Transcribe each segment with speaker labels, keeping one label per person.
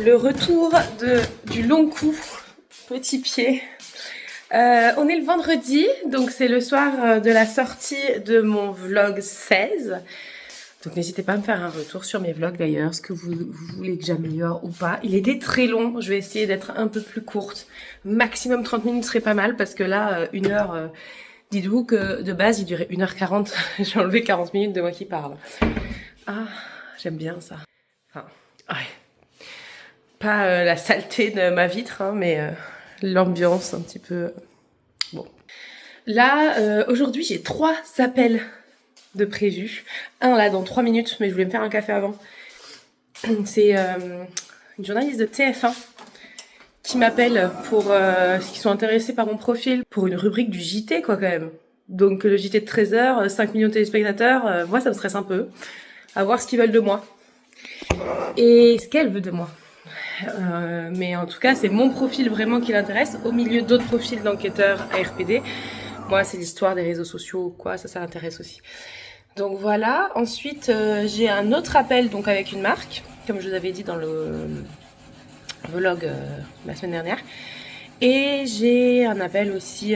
Speaker 1: le retour du long coup, petit pied. On est le vendredi, donc c'est le soir de la sortie de mon vlog 16. Donc n'hésitez pas à me faire un retour sur mes vlogs d'ailleurs, ce que vous voulez que j'améliore ou pas. Il était très long, je vais essayer d'être un peu plus courte. Maximum 30 minutes serait pas mal parce que là, 1 heure, dites-vous que de base il durait 1h40. J'ai enlevé 40 minutes de moi qui parle. Ah, j'aime bien ça. Enfin, ouais. Pas la saleté de ma vitre, hein, mais l'ambiance un petit peu... Bon. Là, aujourd'hui, j'ai 3 appels de prévus. Un là dans 3 minutes, mais je voulais me faire un café avant. C'est une journaliste de TF1 qui m'appelle pour ceux qui sont intéressés par mon profil, pour une rubrique du JT, quoi, quand même. Donc le JT de 13h, 5 millions de téléspectateurs, moi ça me stresse un peu. À voir ce qu'ils veulent de moi. Et ce qu'elle veut de moi. Mais en tout cas, c'est mon profil vraiment qui l'intéresse, au milieu d'autres profils d'enquêteurs à RPD. Moi, c'est l'histoire des réseaux sociaux, quoi, ça l'intéresse aussi. Donc voilà. Ensuite, j'ai un autre appel donc avec une marque, comme je vous avais dit dans le vlog la semaine dernière. Et j'ai un appel aussi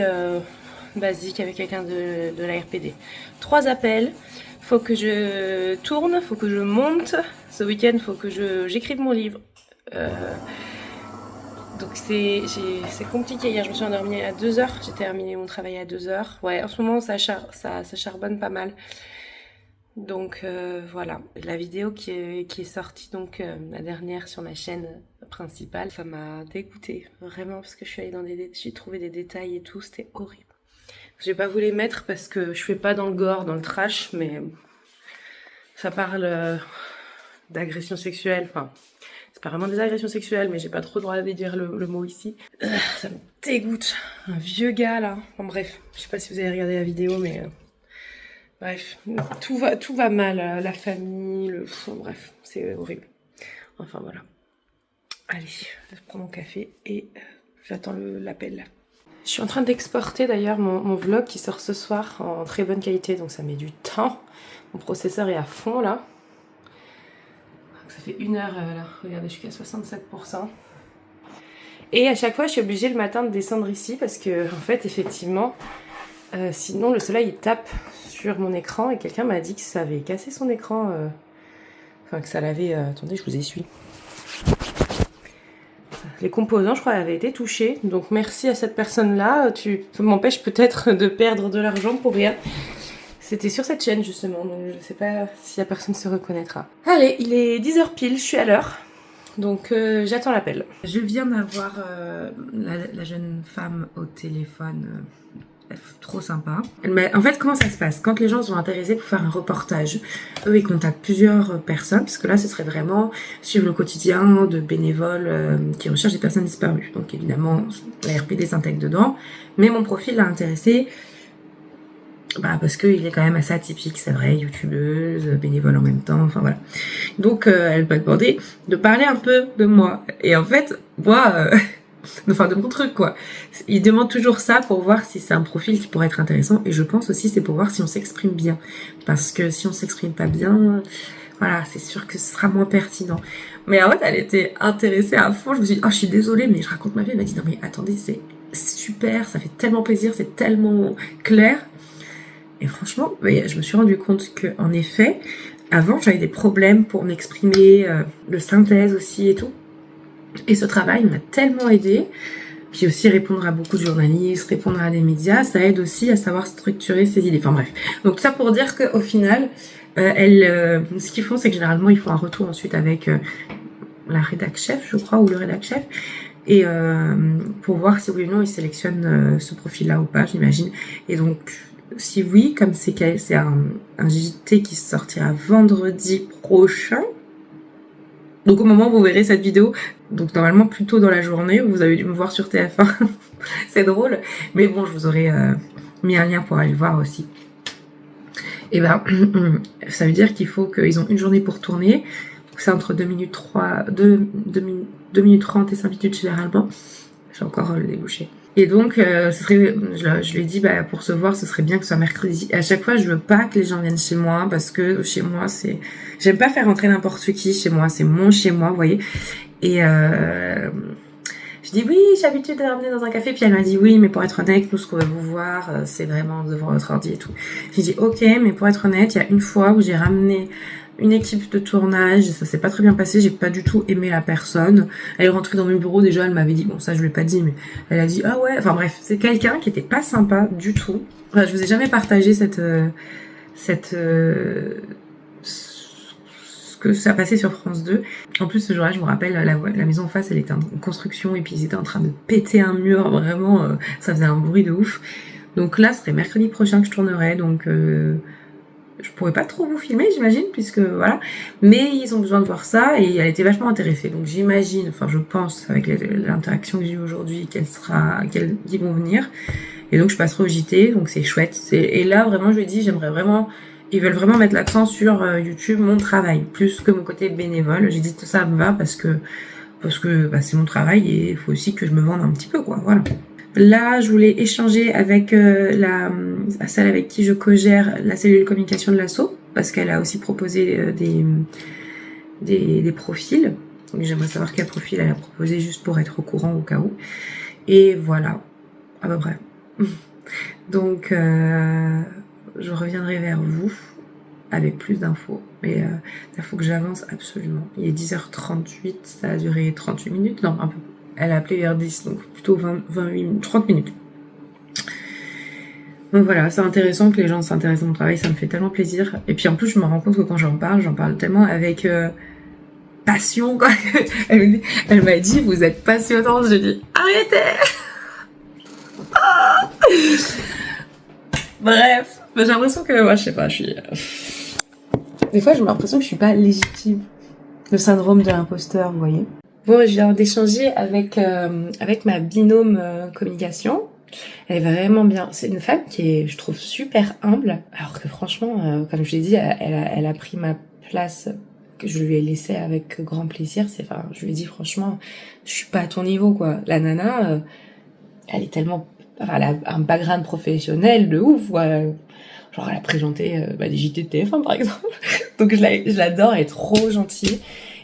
Speaker 1: basique avec quelqu'un de la RPD. 3 appels. Faut que je tourne, faut que je monte. Ce week-end, faut que j'écrive mon livre. Donc c'est compliqué. Hier je me suis endormie à 2h, j'ai terminé mon travail à 2h. Ouais, en ce moment ça charbonne pas mal. Donc voilà, la vidéo qui est sortie, donc la dernière sur ma chaîne principale, ça m'a dégoûtée vraiment parce que j'ai trouvé des détails et tout, c'était horrible. J'ai pas voulu les mettre parce que je fais pas dans le gore, dans le trash, mais ça parle d'agression sexuelle, enfin... C'est pas vraiment des agressions sexuelles, mais j'ai pas trop le droit de dire le mot ici. Ça me dégoûte. Un vieux gars, là. Enfin bref, je sais pas si vous avez regardé la vidéo, mais... bref, tout va mal. La famille, bref, c'est horrible. Enfin voilà. Allez, je prends mon café et j'attends l'appel. Je suis en train d'exporter d'ailleurs mon vlog qui sort ce soir en très bonne qualité, donc ça met du temps. Mon processeur est à fond, là. Ça fait 1 heure là, regardez, je suis qu'à 67%. Et à chaque fois, je suis obligée le matin de descendre ici parce que, en fait, effectivement, sinon le soleil il tape sur mon écran et quelqu'un m'a dit que ça avait cassé son écran. Enfin, que ça l'avait. Attendez, je vous essuie. Les composants, je crois, avaient été touchés. Donc, merci à cette personne-là. Tu m'empêches peut-être de perdre de l'argent pour rien. C'était sur cette chaîne justement, donc je sais pas si la personne se reconnaîtra. Allez, il est 10h pile, je suis à l'heure, donc j'attends l'appel. Je viens d'avoir la jeune femme au téléphone, trop sympa. En fait, comment ça se passe? Quand les gens sont intéressés pour faire un reportage, eux ils contactent plusieurs personnes, parce que là ce serait vraiment suivre le quotidien de bénévoles qui recherchent des personnes disparues. Donc évidemment, la RPD s'intègre dedans, mais mon profil l'a intéressé. Parce qu'il est quand même assez atypique, c'est vrai, youtubeuse, bénévole en même temps, enfin voilà. Donc elle m'a demandé de parler un peu de moi. Et en fait, moi, enfin de mon truc quoi. Il demande toujours ça pour voir si c'est un profil qui pourrait être intéressant. Et je pense aussi c'est pour voir si on s'exprime bien. Parce que si on s'exprime pas bien, voilà, c'est sûr que ce sera moins pertinent. Mais en fait, elle était intéressée à fond. Je me suis dit, oh je suis désolée, mais je raconte ma vie. Elle m'a dit, non mais attendez, c'est super, ça fait tellement plaisir, c'est tellement clair. Et franchement, je me suis rendu compte que, en effet, avant, j'avais des problèmes pour m'exprimer, le synthèse aussi et tout. Et ce travail m'a tellement aidée. Puis aussi répondre à beaucoup de journalistes, répondre à des médias, ça aide aussi à savoir structurer ses idées. Enfin bref. Donc tout ça pour dire qu'au final, ce qu'ils font, c'est que généralement, ils font un retour ensuite avec la rédac chef, je crois, ou le rédac chef. Et pour voir si oui ou non, ils sélectionnent ce profil-là ou pas, j'imagine. Et donc... si oui, comme c'est un JT qui sortira vendredi prochain, donc au moment où vous verrez cette vidéo, donc normalement plutôt dans la journée, vous avez dû me voir sur TF1, c'est drôle, mais bon, je vous aurais mis un lien pour aller le voir aussi. Et ça veut dire qu'il faut qu'ils ont une journée pour tourner, c'est entre 2 minutes 30 et 5 minutes généralement, j'ai encore le débouché. Et donc, je lui ai dit, pour se voir, ce serait bien que ce soit mercredi. Et à chaque fois, je veux pas que les gens viennent chez moi, parce que chez moi, j'aime pas faire rentrer n'importe qui chez moi, c'est mon chez moi, vous voyez.
Speaker 2: Et je dis oui, j'ai l'habitude de ramener dans un café. Puis elle m'a dit oui, mais pour être honnête, nous ce qu'on va vous voir, c'est vraiment devant votre ordi et tout. J'ai dit ok, mais pour être honnête, il y a une fois où j'ai ramené une équipe de tournage, ça s'est pas très bien passé, j'ai pas du tout aimé la personne. Elle est rentrée dans mon bureau, déjà elle m'avait dit, bon ça je lui ai pas dit, mais elle a dit ah ouais, enfin bref, c'est quelqu'un qui était pas sympa du tout. Enfin, je vous ai jamais partagé ce que ça passait sur France 2. En plus ce jour-là, je me rappelle, la maison en face, elle était en construction et puis ils étaient en train de péter un mur, vraiment, ça faisait un bruit de ouf. Donc là, ce serait mercredi prochain que je tournerai, donc je pourrais pas trop vous filmer, j'imagine, puisque voilà. Mais ils ont besoin de voir ça et elle était vachement intéressée. Donc j'imagine, enfin je pense avec l'interaction que j'ai eue aujourd'hui qu'ils vont venir. Et donc je passerai au JT, donc c'est chouette. Et là vraiment je lui ai dit, j'aimerais vraiment, ils veulent vraiment mettre l'accent sur YouTube, mon travail, plus que mon côté bénévole. J'ai dit tout ça me va parce que bah, c'est mon travail et il faut aussi que je me vende un petit peu, quoi. Voilà. Là, je voulais échanger avec celle avec qui je co-gère la cellule communication de l'asso, parce qu'elle a aussi proposé des profils. Donc j'aimerais savoir quel profil elle a proposé juste pour être au courant au cas où. Et voilà, à peu près. Donc, je reviendrai vers vous avec plus d'infos. Mais il faut que j'avance absolument. Il est 10h38, ça a duré 38 minutes. Non, un peu. Elle a appelé vers 10, donc plutôt 30 minutes. Donc voilà, c'est intéressant que les gens s'intéressent à mon travail, ça me fait tellement plaisir. Et puis en plus, je me rends compte que quand j'en parle tellement avec passion, quoi. Elle m'a dit, vous êtes passionnante. Je dis, arrêtez. Bref, j'ai l'impression que, moi, je sais pas, je suis... Des fois, j'ai l'impression que je suis pas légitime. Le syndrome de l'imposteur, vous voyez. Bon, je viens d'échanger avec ma binôme communication. Elle est vraiment bien. C'est une femme qui est, je trouve, super humble. Alors que franchement, comme je l'ai dit, elle a pris ma place que je lui ai laissée avec grand plaisir. Enfin, je lui ai dit franchement, je suis pas à ton niveau, quoi. La nana, elle est tellement... Enfin, elle a un background professionnel de ouf, ouais. Genre, elle a présenté des JT de TF1, par exemple. Donc, je l'adore, elle est trop gentille.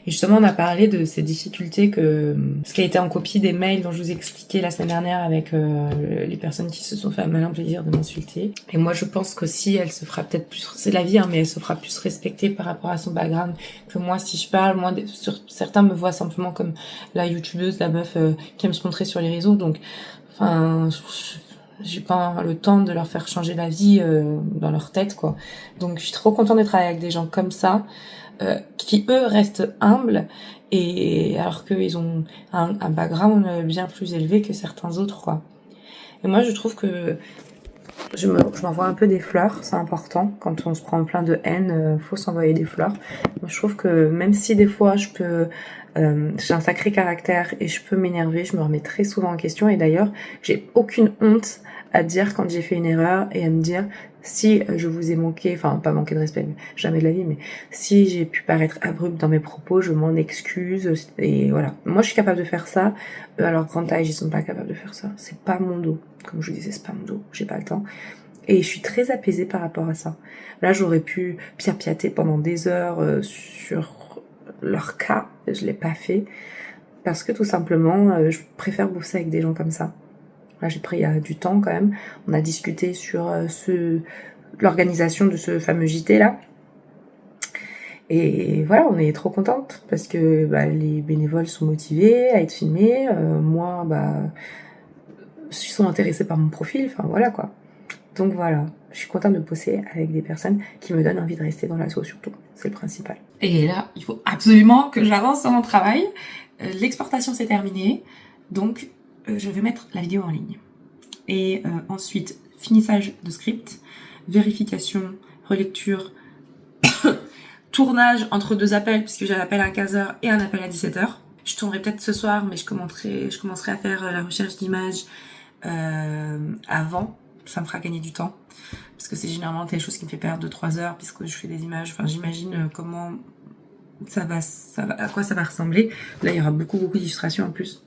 Speaker 2: Et justement, on a parlé de ces difficultés ce qui a été en copie des mails dont je vous ai expliqué la semaine dernière avec les personnes qui se sont fait un malin plaisir de m'insulter. Et moi, je pense qu'aussi, elle se fera peut-être plus, c'est la vie, hein, mais elle se fera plus respecter par rapport à son background que moi. Si je parle, certains me voient simplement comme la youtubeuse, la meuf qui aime se montrer sur les réseaux. Donc, enfin, j'ai pas le temps de leur faire changer la vie dans leur tête, quoi. Donc, je suis trop contente de travailler avec des gens comme ça. Qui eux restent humbles et alors qu'ils ont un background bien plus élevé que certains autres, quoi. Et moi je trouve que je m'envoie un peu des fleurs, c'est important. Quand on se prend plein de haine, faut s'envoyer des fleurs. Moi je trouve que même si des fois j'ai un sacré caractère et je peux m'énerver, je me remets très souvent en question. Et d'ailleurs j'ai aucune honte à dire quand j'ai fait une erreur et à me dire si je vous ai manqué, enfin pas manqué de respect, jamais de la vie, mais si j'ai pu paraître abrupte dans mes propos, je m'en excuse. Et voilà, moi je suis capable de faire ça. Alors grand âge, ils sont pas capables de faire ça. C'est pas mon dos, comme je vous disais, c'est pas mon dos, j'ai pas le temps. Et je suis très apaisée par rapport à ça. Là j'aurais pu piater pendant des heures sur leur cas, je l'ai pas fait parce que tout simplement je préfère bosser avec des gens comme ça. Là, j'ai pris du temps quand même. On a discuté sur l'organisation de ce fameux JT là. Et voilà, on est trop contente parce que les bénévoles sont motivés à être filmés. Moi, ils sont intéressés par mon profil. Enfin voilà, quoi. Donc voilà, je suis contente de bosser avec des personnes qui me donnent envie de rester dans l'asso surtout. C'est le principal. Et là, il faut absolument que j'avance dans mon travail. L'exportation s'est terminée. Donc, je vais mettre la vidéo en ligne. Et ensuite, finissage de script, vérification, relecture, tournage entre deux appels, puisque j'ai un appel à 15h et un appel à 17h. Je tournerai peut-être ce soir, mais je commencerai à faire la recherche d'images avant. Ça me fera gagner du temps. Parce que c'est généralement quelque chose qui me fait perdre 2-3 heures, puisque je fais des images. Enfin, j'imagine comment à quoi ça va ressembler. Là, il y aura beaucoup d'illustrations en plus.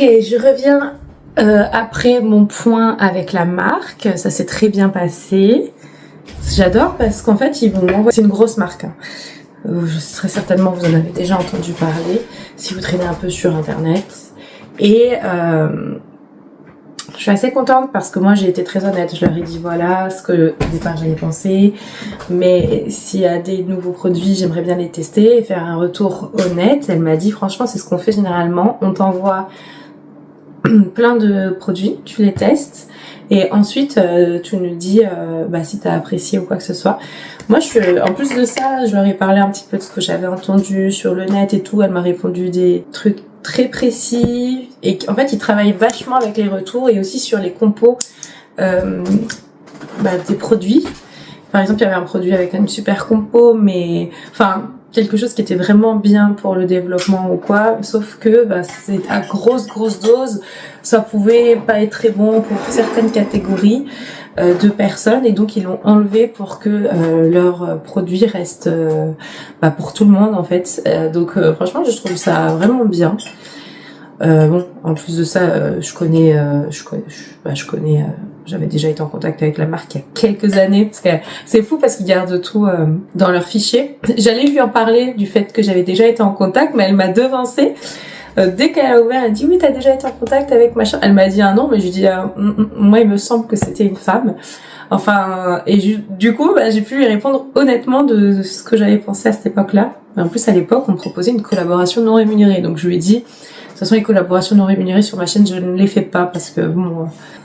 Speaker 2: Ok, je reviens après mon point avec la marque. Ça s'est très bien passé. J'adore parce qu'en fait, ils vont m'envoyer... C'est une grosse marque. Hein. Très certainement, vous en avez déjà entendu parler si vous traînez un peu sur Internet. Et je suis assez contente parce que moi, j'ai été très honnête. Je leur ai dit voilà ce que au départ j'avais pensé. Mais s'il y a des nouveaux produits, j'aimerais bien les tester et faire un retour honnête. Elle m'a dit franchement, c'est ce qu'on fait généralement. On t'envoie plein de produits, tu les testes et ensuite tu nous dis si t'as apprécié ou quoi que ce soit. Moi en plus de ça, je leur ai parlé un petit peu de ce que j'avais entendu sur le net et tout. Elle m'a répondu des trucs très précis et en fait ils travaillent vachement avec les retours et aussi sur les compos des produits. Par exemple, il y avait un produit avec une super compo, mais enfin quelque chose qui était vraiment bien pour le développement ou quoi, sauf que c'est à grosse dose, ça pouvait pas être très bon pour certaines catégories de personnes et donc ils l'ont enlevé pour que leur produit reste pour tout le monde en fait. Donc franchement, je trouve ça vraiment bien. En plus de ça, j'avais déjà été en contact avec la marque il y a quelques années, parce que c'est fou parce qu'ils gardent tout dans leurs fichiers. J'allais lui en parler du fait que j'avais déjà été en contact, mais elle m'a devancée. Dès qu'elle a ouvert, elle dit oui, t'as déjà été en contact avec machin. Elle m'a dit un nom, mais je lui dis moi il me semble que c'était une femme. Enfin, et du coup, j'ai pu lui répondre honnêtement de ce que j'avais pensé à cette époque-là. En plus, à l'époque, on me proposait une collaboration non rémunérée, donc je lui ai dit de toute façon, les collaborations non rémunérées sur ma chaîne, je ne les fais pas parce que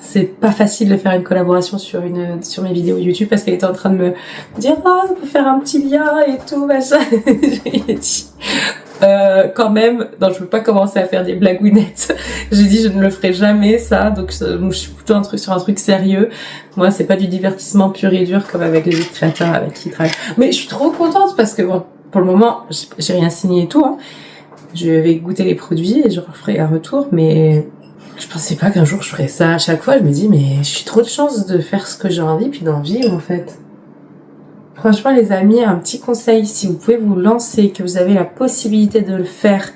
Speaker 2: c'est pas facile de faire une collaboration sur mes vidéos YouTube parce qu'elle était en train de me dire on peut faire un petit lien et tout machin. J'ai dit quand même, non, je veux pas commencer à faire des blagounettes. J'ai dit je ne le ferai jamais ça, donc je suis plutôt sur un truc sérieux. Moi, c'est pas du divertissement pur et dur comme avec les autres créateurs avec qui ils travaillent. Mais je suis trop contente parce que pour le moment, j'ai rien signé et tout. Hein. Je vais goûter les produits et je referai un retour, mais je pensais pas qu'un jour je ferais ça à chaque fois. Je me dis, mais j'ai trop de chance de faire ce que j'ai envie puis d'en vivre en fait. Franchement les amis, un petit conseil, si vous pouvez vous lancer, que vous avez la possibilité de le faire,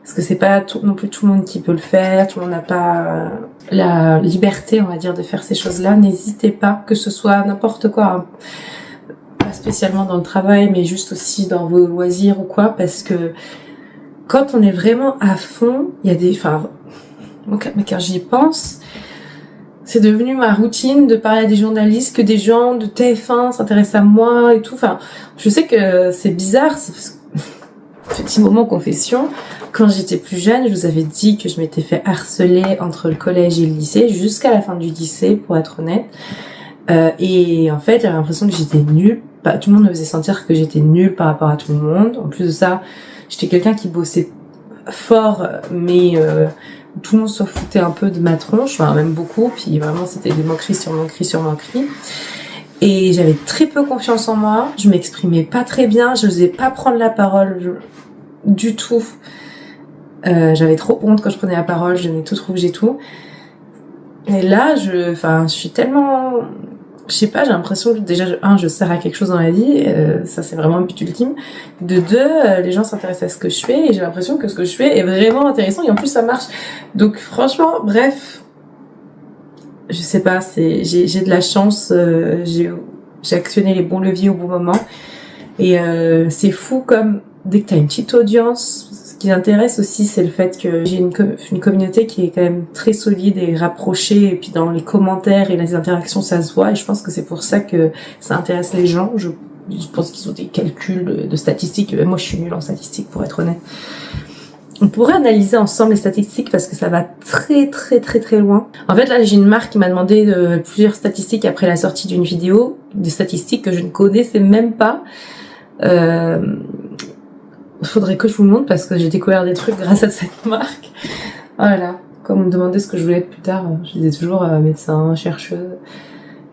Speaker 2: parce que c'est pas non plus tout le monde qui peut le faire, tout le monde n'a pas la liberté, on va dire, de faire ces choses-là, n'hésitez pas, que ce soit n'importe quoi, hein. Pas spécialement dans le travail, mais juste aussi dans vos loisirs ou quoi, parce que quand on est vraiment à fond, il y a mais quand j'y pense, c'est devenu ma routine de parler à des journalistes, que des gens de TF1 s'intéressent à moi et tout. Enfin, je sais que c'est bizarre, petit moment confession. Quand j'étais plus jeune, je vous avais dit que je m'étais fait harceler entre le collège et le lycée, jusqu'à la fin du lycée, pour être honnête. Et en fait, j'avais l'impression que j'étais nulle. Tout le monde me faisait sentir que j'étais nulle par rapport à tout le monde. En plus de ça, j'étais quelqu'un qui bossait fort, mais tout le monde se foutait un peu de ma tronche, enfin même beaucoup, puis vraiment c'était des moqueries sur moqueries. Et j'avais très peu confiance en moi, je m'exprimais pas très bien, je n'osais pas prendre la parole du tout. J'avais trop honte quand je prenais la parole, je donnais tout rouge et tout. Et là, je suis tellement... Je sais pas, j'ai l'impression que déjà, je sers à quelque chose dans la vie, ça c'est vraiment un but ultime. De deux, les gens s'intéressent à ce que je fais et j'ai l'impression que ce que je fais est vraiment intéressant et en plus ça marche. Donc franchement, bref, je sais pas, j'ai de la chance, j'ai actionné les bons leviers au bon moment et c'est fou comme dès que t'as une petite audience. Ce qui m'intéresse aussi, c'est le fait que j'ai une communauté qui est quand même très solide et rapprochée, et puis dans les commentaires et les interactions, ça se voit, et je pense que c'est pour ça que ça intéresse les gens. Je pense qu'ils ont des calculs de statistiques. Moi, je suis nulle en statistiques, pour être honnête. On pourrait analyser ensemble les statistiques parce que ça va très très très très loin. En fait, là, j'ai une marque qui m'a demandé plusieurs statistiques après la sortie d'une vidéo, des statistiques que je ne connaissais même pas. Faudrait que je vous montre parce que j'ai découvert des trucs grâce à cette marque. Voilà. Quand on me demandait ce que je voulais être plus tard, je disais toujours médecin, chercheuse.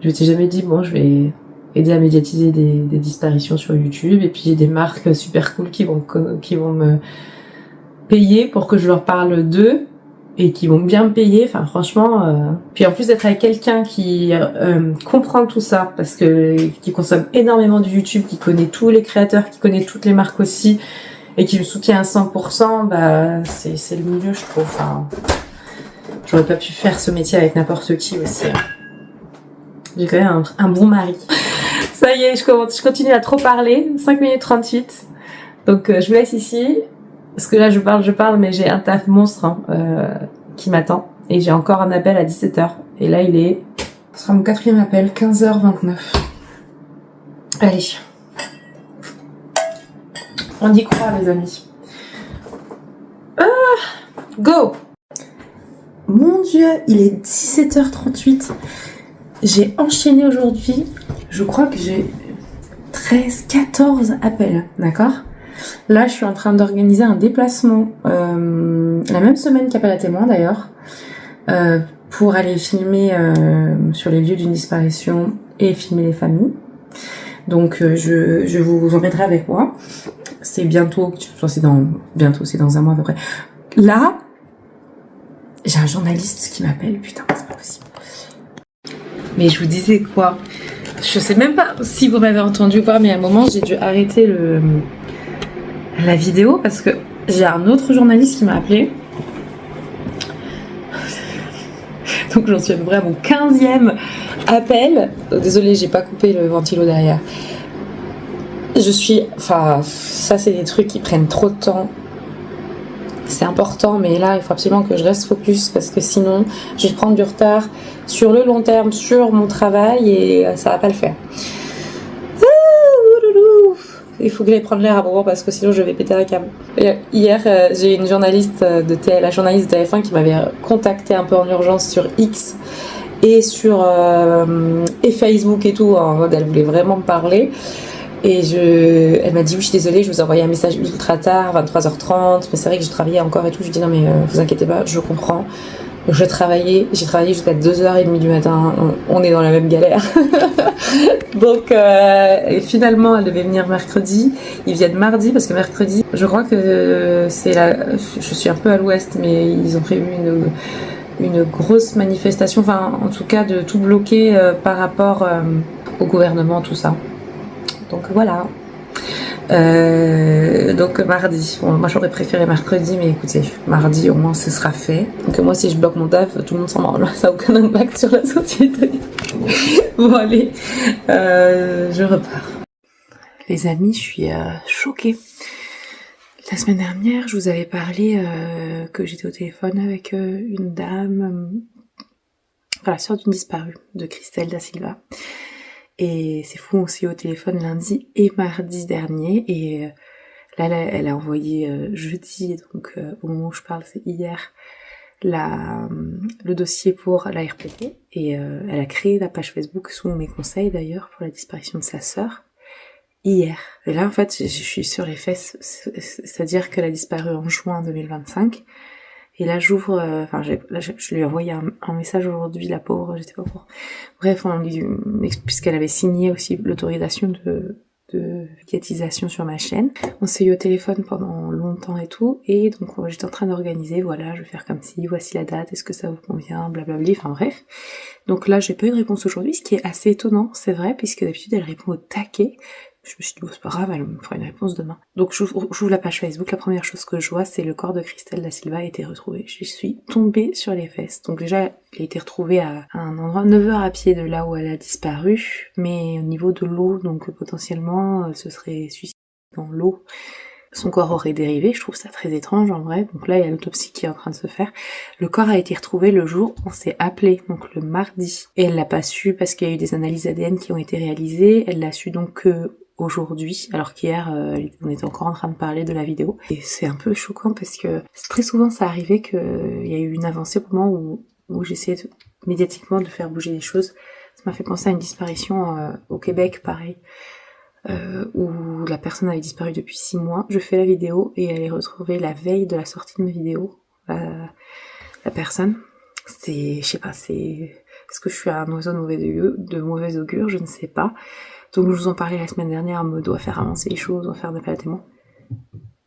Speaker 2: Je m'étais jamais dit, je vais aider à médiatiser des disparitions sur YouTube. Et puis j'ai des marques super cool qui vont me payer pour que je leur parle d'eux et qui vont bien me payer. Enfin, franchement. Puis en plus d'être avec quelqu'un qui comprend tout ça, parce que qui consomme énormément de YouTube, qui connaît tous les créateurs, qui connaît toutes les marques aussi. et qui me soutient à 100%, bah c'est le milieu, je trouve. Enfin, j'aurais pas pu faire ce métier avec n'importe qui aussi. J'ai quand même un bon mari. Ça y est, je continue à trop parler. 5 minutes 38. Donc je vous laisse ici. Parce que là je parle, mais j'ai un taf monstre qui m'attend. Et j'ai encore un appel à 17h. Et là ce sera mon 4e appel, 15h29. Allez. On y croit les amis. Go! Mon Dieu, il est 17h38. J'ai enchaîné aujourd'hui, je crois que j'ai 14 appels, d'accord? Là, je suis en train d'organiser un déplacement, la même semaine qu'Appel à témoins d'ailleurs, pour aller filmer sur les lieux d'une disparition et filmer les familles. Donc, je vous emmènerai avec moi. C'est bientôt, c'est dans un mois à peu près. Là, j'ai un journaliste qui m'appelle, putain, c'est pas possible. Mais je vous disais quoi? Je sais même pas si vous m'avez entendu ou pas, mais à un moment j'ai dû arrêter la vidéo parce que j'ai un autre journaliste qui m'a appelé. Donc j'en suis à peu près à mon 15e appel. Désolée, j'ai pas coupé le ventilo derrière. Ça c'est des trucs qui prennent trop de temps. C'est important, mais là, il faut absolument que je reste focus parce que sinon, je vais prendre du retard sur le long terme, sur mon travail et ça va pas le faire. Il faut que j'aille prendre l'air à un moment parce que sinon, je vais péter un câble. Hier, j'ai une journaliste la journaliste de TF1 qui m'avait contacté un peu en urgence sur X et sur et Facebook et tout. En mode, elle voulait vraiment me parler. Et elle m'a dit oui, je suis désolée, je vous ai envoyé un message ultra tard, 23h30, mais c'est vrai que je travaillais encore et tout. Je lui dis non mais vous inquiétez pas, je comprends. J'ai travaillé jusqu'à 2h30 du matin, on est dans la même galère. Donc et finalement elle devait venir mercredi, ils viennent mardi parce que mercredi, je crois que je suis un peu à l'ouest, mais ils ont prévu une grosse manifestation, enfin en tout cas de tout bloquer par rapport au gouvernement, tout ça. Donc voilà. Donc mardi. Bon, moi j'aurais préféré mercredi, mais écoutez, mardi au moins ce sera fait. Donc moi si je bloque mon taf, tout le monde s'en branle. Ça n'a aucun impact sur la société. Bon allez, je repars. Les amis, je suis choquée. La semaine dernière, je vous avais parlé que j'étais au téléphone avec une dame, la sœur d'une disparue, de Christelle Da Silva. Et c'est fou, on s'est eu au téléphone lundi et mardi dernier. Et là, elle a envoyé jeudi, donc au moment où je parle, c'est hier, le dossier pour la RPT. Et elle a créé la page Facebook sous mes conseils d'ailleurs pour la disparition de sa sœur. Hier. Et là, en fait, je suis sur les fesses. C'est-à-dire qu'elle a disparu en juin 2025. Et là, j'ouvre, je lui ai envoyé un message aujourd'hui, la pauvre, j'étais pas pour. Bref, puisqu'elle avait signé aussi l'autorisation de médiatisation sur ma chaîne. On s'est eu au téléphone pendant longtemps et tout, et donc j'étais en train d'organiser, voilà, je vais faire comme ci, voici la date, est-ce que ça vous convient, blablabla, enfin bref. Donc là, j'ai pas eu de réponse aujourd'hui, ce qui est assez étonnant, c'est vrai, puisque d'habitude, elle répond au taquet. Je me suis dit, bon, c'est pas grave, elle me fera une réponse demain. Donc j'ouvre la page Facebook, la première chose que je vois, c'est le corps de Christelle Da Silva a été retrouvé. Je suis tombée sur les fesses. Donc déjà, il a été retrouvé à un endroit 9 heures à pied de là où elle a disparu, mais au niveau de l'eau, donc potentiellement, ce serait suicidé dans l'eau. Son corps aurait dérivé, je trouve ça très étrange en vrai. Donc là, il y a l'autopsie qui est en train de se faire. Le corps a été retrouvé le jour où on s'est appelé, donc le mardi. Et elle l'a pas su parce qu'il y a eu des analyses ADN qui ont été réalisées. Elle l'a su donc aujourd'hui, alors qu'hier on était encore en train de parler de la vidéo. Et c'est un peu choquant parce que très souvent ça arrivait qu'il y a eu une avancée au moment où j'essayais médiatiquement de faire bouger les choses. Ça m'a fait penser à une disparition au Québec, pareil, où la personne avait disparu depuis 6 mois. Je fais la vidéo et elle est retrouvée la veille de la sortie de ma vidéo. La personne, je sais pas, est-ce que je suis un oiseau de mauvais augure, je ne sais pas. Donc je vous en parlais la semaine dernière, on me doit faire avancer les choses, on doit faire des appels à témoins.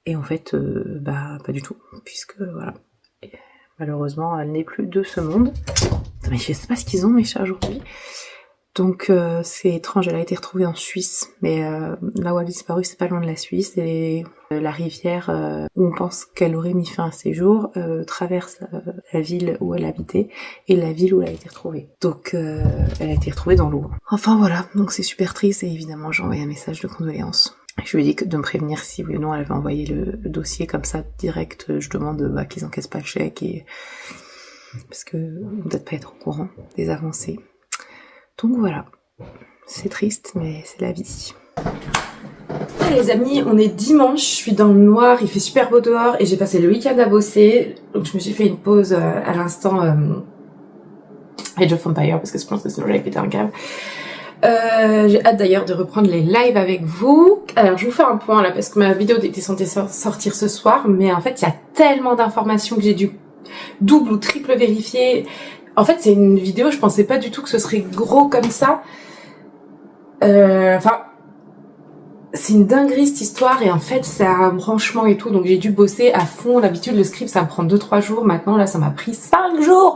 Speaker 2: Et en fait, pas du tout, puisque voilà. Et malheureusement, elle n'est plus de ce monde. Mais je sais pas ce qu'ils ont mes chats aujourd'hui. Donc c'est étrange, elle a été retrouvée en Suisse, mais là où elle a disparu, c'est pas loin de la Suisse, et la rivière où on pense qu'elle aurait mis fin à ses jours traverse la ville où elle habitait et la ville où elle a été retrouvée. Donc elle a été retrouvée dans l'eau. Enfin voilà, donc c'est super triste, et évidemment j'ai envoyé un message de condoléances. Je lui ai dit de me prévenir si oui ou non elle avait envoyé le dossier comme ça direct. Je demande qu'ils encaissent pas le chèque, et parce que peut-être pas être au courant des avancées. Donc voilà, c'est triste, mais c'est la vie. Ah, les amis, on est dimanche, je suis dans le noir, il fait super beau dehors et j'ai passé le week-end à bosser. Donc je me suis fait une pause à l'instant Age of Empire, parce que je pense que sinon j'avais pété un câble. J'ai hâte d'ailleurs de reprendre les lives avec vous. Alors je vous fais un point là, parce que ma vidéo était censée sortir ce soir, mais en fait il y a tellement d'informations que j'ai dû double ou triple vérifier. En fait, c'est une vidéo, je pensais pas du tout que ce serait gros comme ça. Enfin, c'est une dinguerie cette histoire, et en fait, c'est un branchement et tout, donc j'ai dû bosser à fond. D'habitude, le script, ça me prend 2-3 jours. Maintenant, là, ça m'a pris 5 jours.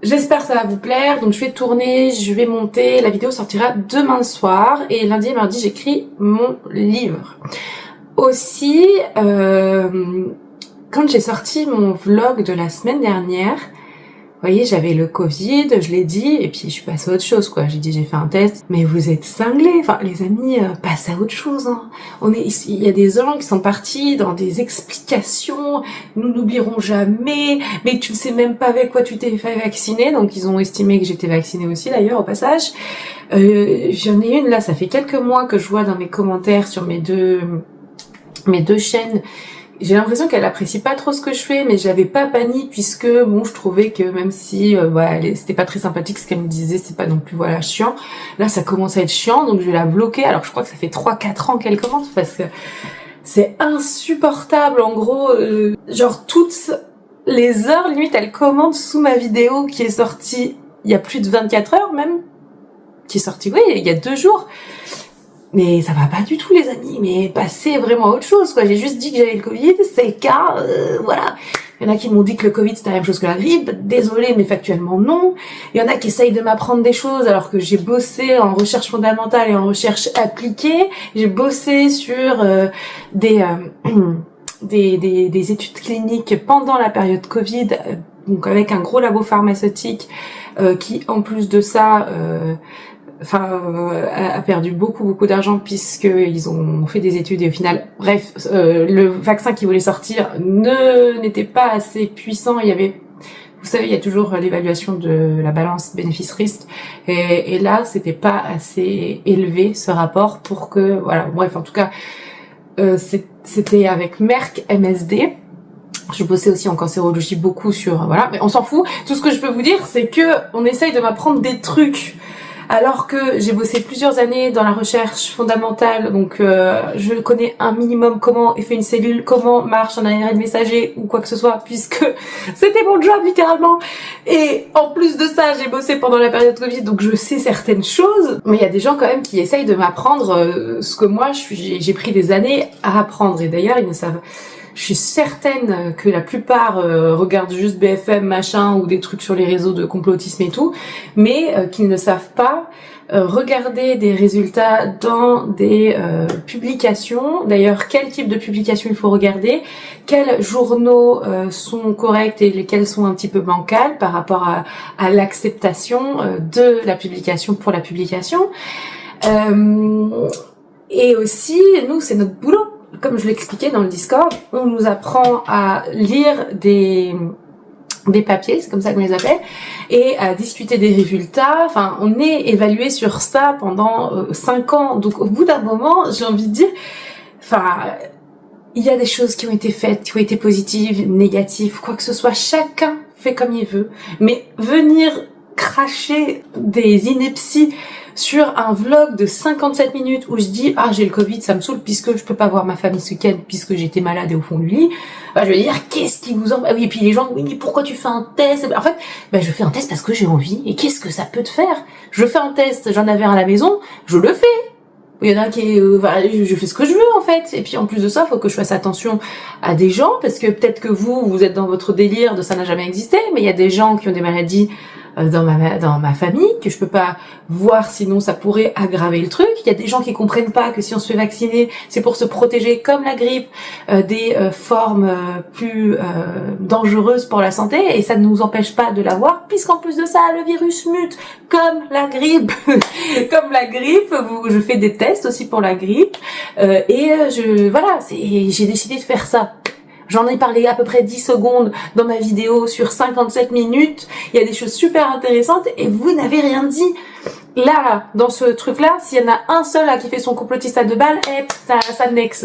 Speaker 2: J'espère que ça va vous plaire. Donc, je vais tourner, je vais monter. La vidéo sortira demain soir, et lundi et mardi, j'écris mon livre. Aussi, quand j'ai sorti mon vlog de la semaine dernière, vous voyez, j'avais le Covid, je l'ai dit, et puis je suis passée à autre chose, quoi. J'ai dit, j'ai fait un test, mais vous êtes cinglés. Enfin, les amis, passez à autre chose, hein. Il y a des gens qui sont partis dans des explications, nous n'oublierons jamais, mais tu ne sais même pas avec quoi tu t'es fait vacciner. Donc, ils ont estimé que j'étais vaccinée aussi, d'ailleurs, au passage. J'en ai une, là, ça fait quelques mois que je vois dans mes commentaires sur mes deux chaînes. J'ai l'impression qu'elle apprécie pas trop ce que je fais, mais je l'avais pas bannie, puisque bon, je trouvais que même si c'était pas très sympathique ce qu'elle me disait, c'est pas non plus chiant. Là, ça commence à être chiant, donc je vais la bloquer. Alors je crois que ça fait 3-4 ans qu'elle commente, parce que c'est insupportable. En gros, genre toutes les heures limite, elle commente sous ma vidéo qui est sortie il y a plus de 24 heures même, qui est sortie il y a 2 jours. Mais ça va pas du tout, les amis, mais passez vraiment à autre chose, quoi. J'ai juste dit que j'avais le Covid, c'est le cas, voilà. Il y en a qui m'ont dit que le Covid c'était la même chose que la grippe, désolé, mais factuellement non. Il y en a qui essayent de m'apprendre des choses alors que j'ai bossé en recherche fondamentale et en recherche appliquée. J'ai bossé sur des études cliniques pendant la période Covid, donc avec un gros labo pharmaceutique qui, en plus de ça, a perdu beaucoup d'argent, puisqu'ils ont fait des études, et au final, bref, le vaccin qui voulait sortir n'était pas assez puissant. Il y avait, vous savez, il y a toujours l'évaluation de la balance bénéfice-risque, et là, c'était pas assez élevé, ce rapport, pour que, voilà, bref, en tout cas, c'était avec Merck MSD. Je bossais aussi en cancérologie beaucoup sur, voilà, mais on s'en fout. Tout ce que je peux vous dire, c'est que on essaye de m'apprendre des trucs, alors que j'ai bossé plusieurs années dans la recherche fondamentale, donc je connais un minimum comment est fait une cellule, comment marche un ARN messager ou quoi que ce soit, puisque c'était mon job littéralement. Et en plus de ça, j'ai bossé pendant la période Covid, donc je sais certaines choses, mais il y a des gens quand même qui essayent de m'apprendre ce que moi j'ai pris des années à apprendre. Et d'ailleurs, ils ne savent... Je suis certaine que la plupart regardent juste BFM machin ou des trucs sur les réseaux de complotisme et tout, mais qu'ils ne savent pas regarder des résultats dans des publications. D'ailleurs, quel type de publication il faut regarder, quels journaux sont corrects et lesquels sont un petit peu bancals par rapport à l'acceptation de la publication pour la publication. Et aussi, nous, c'est notre boulot. Comme je l'expliquais dans le Discord, on nous apprend à lire des papiers, c'est comme ça qu'on les appelle, et à discuter des résultats. Enfin, on est évalué sur ça pendant 5 ans. Donc, au bout d'un moment, j'ai envie de dire, enfin, il y a des choses qui ont été faites, qui ont été positives, négatives, quoi que ce soit. Chacun fait comme il veut. Mais venir cracher des inepties sur un vlog de 57 minutes où je dis j'ai le Covid, ça me saoule puisque je peux pas voir ma famille ce week-end puisque j'étais malade et au fond du lit, je vais dire qu'est-ce qui vous en... oui, et puis les gens, oui mais pourquoi tu fais un test? En fait, je fais un test parce que j'ai envie, et qu'est-ce que ça peut te faire? Je fais un test, j'en avais un à la maison, je le fais. Il y en a qui je fais ce que je veux en fait, et puis en plus de ça, faut que je fasse attention à des gens, parce que peut-être que vous êtes dans votre délire de ça n'a jamais existé, mais il y a des gens qui ont des maladies dans ma famille, que je peux pas voir sinon ça pourrait aggraver le truc. Il y a des gens qui comprennent pas que si on se fait vacciner, c'est pour se protéger comme la grippe des formes plus dangereuses pour la santé, et ça ne nous empêche pas de l'avoir, puisqu'en plus de ça, le virus mute comme la grippe. Comme la grippe, je fais des tests aussi pour la grippe, j'ai décidé de faire ça. J'en ai parlé à peu près 10 secondes dans ma vidéo sur 57 minutes. Il y a des choses super intéressantes et vous n'avez rien dit. Là, dans ce truc-là, s'il y en a un seul là qui fait son complotiste à 2 balles, ça nexe.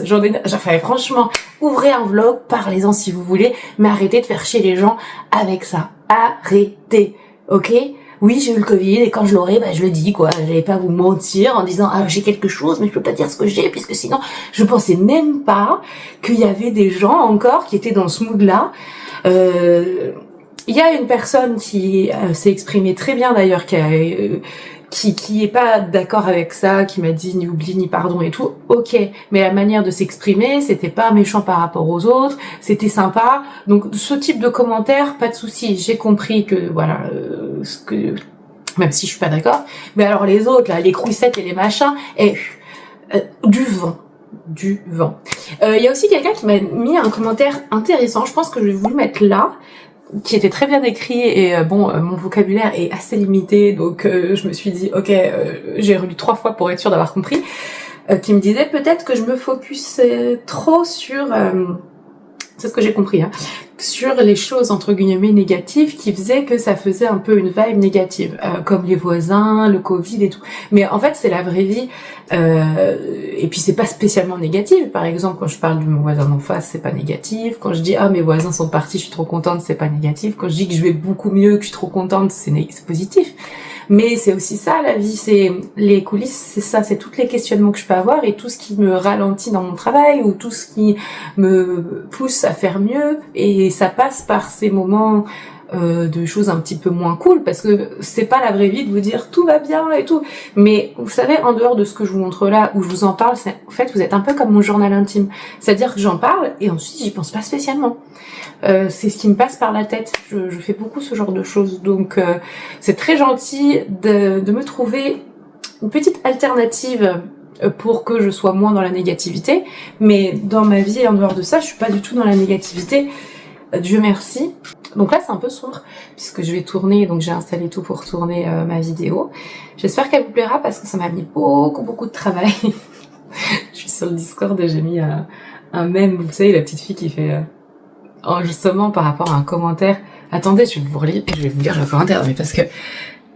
Speaker 2: Franchement, ouvrez un vlog, parlez-en si vous voulez, mais arrêtez de faire chier les gens avec ça. Arrêtez, ok ? Oui, j'ai eu le Covid et quand je l'aurai, je le dis quoi. J'allais pas vous mentir en disant j'ai quelque chose, mais je peux pas dire ce que j'ai puisque sinon je pensais même pas qu'il y avait des gens encore qui étaient dans ce mood-là. Il y a une personne qui s'est exprimée très bien d'ailleurs, qui est pas d'accord avec ça, qui m'a dit ni oubli ni pardon et tout, ok, mais la manière de s'exprimer, c'était pas méchant par rapport aux autres, c'était sympa, donc ce type de commentaire, pas de souci, j'ai compris que voilà, même si je suis pas d'accord, mais alors les autres là, les crouissettes et les machins, du vent. Il y a aussi quelqu'un qui m'a mis un commentaire intéressant, je pense que je vais vous le mettre là, qui était très bien écrit et mon vocabulaire est assez limité, donc je me suis dit ok, j'ai relu 3 fois pour être sûre d'avoir compris, qui me disait peut-être que je me focus trop sur c'est ce que j'ai compris, sur les choses entre guillemets négatives qui faisaient que ça faisait un peu une vibe négative, comme les voisins, le Covid et tout. Mais en fait, c'est la vraie vie, et puis c'est pas spécialement négatif. Par exemple, quand je parle de mon voisin d'en face, c'est pas négatif. Quand je dis mes voisins sont partis, je suis trop contente, c'est pas négatif. Quand je dis que je vais beaucoup mieux, que je suis trop contente, c'est positif. Mais c'est aussi ça, la vie, c'est les coulisses, c'est ça, c'est tous les questionnements que je peux avoir et tout ce qui me ralentit dans mon travail ou tout ce qui me pousse à faire mieux, et ça passe par ces moments de choses un petit peu moins cool, parce que c'est pas la vraie vie de vous dire tout va bien et tout, mais vous savez, en dehors de ce que je vous montre là, où je vous en parle, en fait vous êtes un peu comme mon journal intime, c'est-à-dire que j'en parle et ensuite j'y pense pas spécialement. C'est ce qui me passe par la tête, je fais beaucoup ce genre de choses, donc c'est très gentil de me trouver une petite alternative pour que je sois moins dans la négativité, mais dans ma vie et en dehors de ça, je suis pas du tout dans la négativité, Dieu merci. Donc là c'est un peu sombre puisque je vais tourner, donc j'ai installé tout pour tourner ma vidéo. J'espère qu'elle vous plaira parce que ça m'a mis beaucoup de travail. Je suis sur le Discord et j'ai mis un mème, vous savez, la petite fille qui fait justement par rapport à un commentaire. Attendez, je vais vous lire le commentaire, mais parce que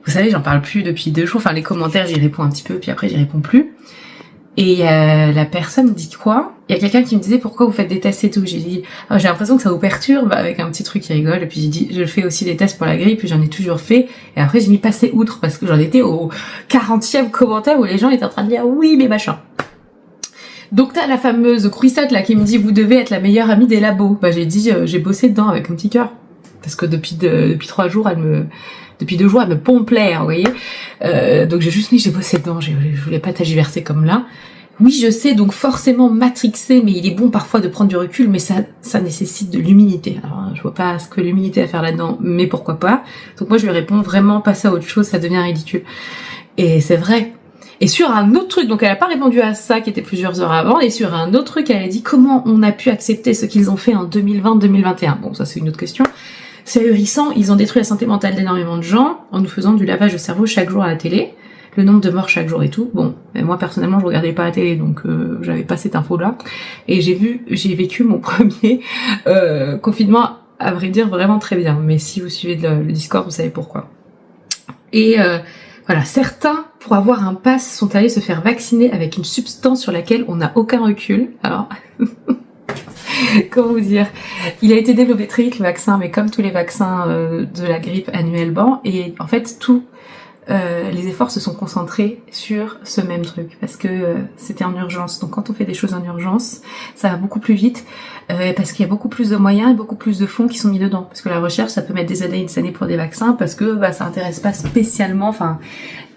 Speaker 2: vous savez, j'en parle plus depuis 2 jours. Enfin, les commentaires, j'y réponds un petit peu, puis après j'y réponds plus. Et la personne dit quoi? Il y a quelqu'un qui me disait pourquoi vous faites des tests et tout. J'ai dit j'ai l'impression que ça vous perturbe, avec un petit truc qui rigole. Et puis j'ai dit je fais aussi des tests pour la grippe, puis j'en ai toujours fait. Et après j'ai mis passer outre parce que j'en étais au 40e commentaire où les gens étaient en train de dire oui mais machin. Donc t'as la fameuse Cruissette là qui me dit vous devez être la meilleure amie des labos. J'ai dit j'ai bossé dedans avec un petit cœur parce que depuis 3 jours depuis 2 jours elle me pompe l'air, vous voyez. Donc j'ai juste mis j'ai bossé dedans, je voulais pas t'agiverser comme là. Oui je sais, donc forcément matrixé, mais il est bon parfois de prendre du recul, mais ça nécessite de l'humilité. Alors je vois pas ce que l'humilité a à faire là-dedans, mais pourquoi pas. Donc moi je lui réponds vraiment passer à autre chose, ça devient ridicule. Et c'est vrai. Et sur un autre truc, donc elle a pas répondu à ça qui était plusieurs heures avant, et sur un autre truc elle a dit comment on a pu accepter ce qu'ils ont fait en 2020-2021. Bon ça c'est une autre question. C'est ahurissant, ils ont détruit la santé mentale d'énormément de gens en nous faisant du lavage de cerveau chaque jour à la télé, le nombre de morts chaque jour et tout. Bon, moi personnellement je regardais pas la télé, donc j'avais pas cette info là, et j'ai vécu mon premier confinement, à vrai dire vraiment très bien, mais si vous suivez le Discord vous savez pourquoi. Et voilà, certains, pour avoir un pass, sont allés se faire vacciner avec une substance sur laquelle on n'a aucun recul. Alors, comment vous dire, il a été développé très vite le vaccin, mais comme tous les vaccins de la grippe annuellement, et en fait tous les efforts se sont concentrés sur ce même truc, parce que c'était en urgence. Donc quand on fait des choses en urgence, ça va beaucoup plus vite, parce qu'il y a beaucoup plus de moyens et beaucoup plus de fonds qui sont mis dedans. Parce que la recherche, ça peut mettre des années pour des vaccins, parce que ça intéresse pas spécialement, enfin,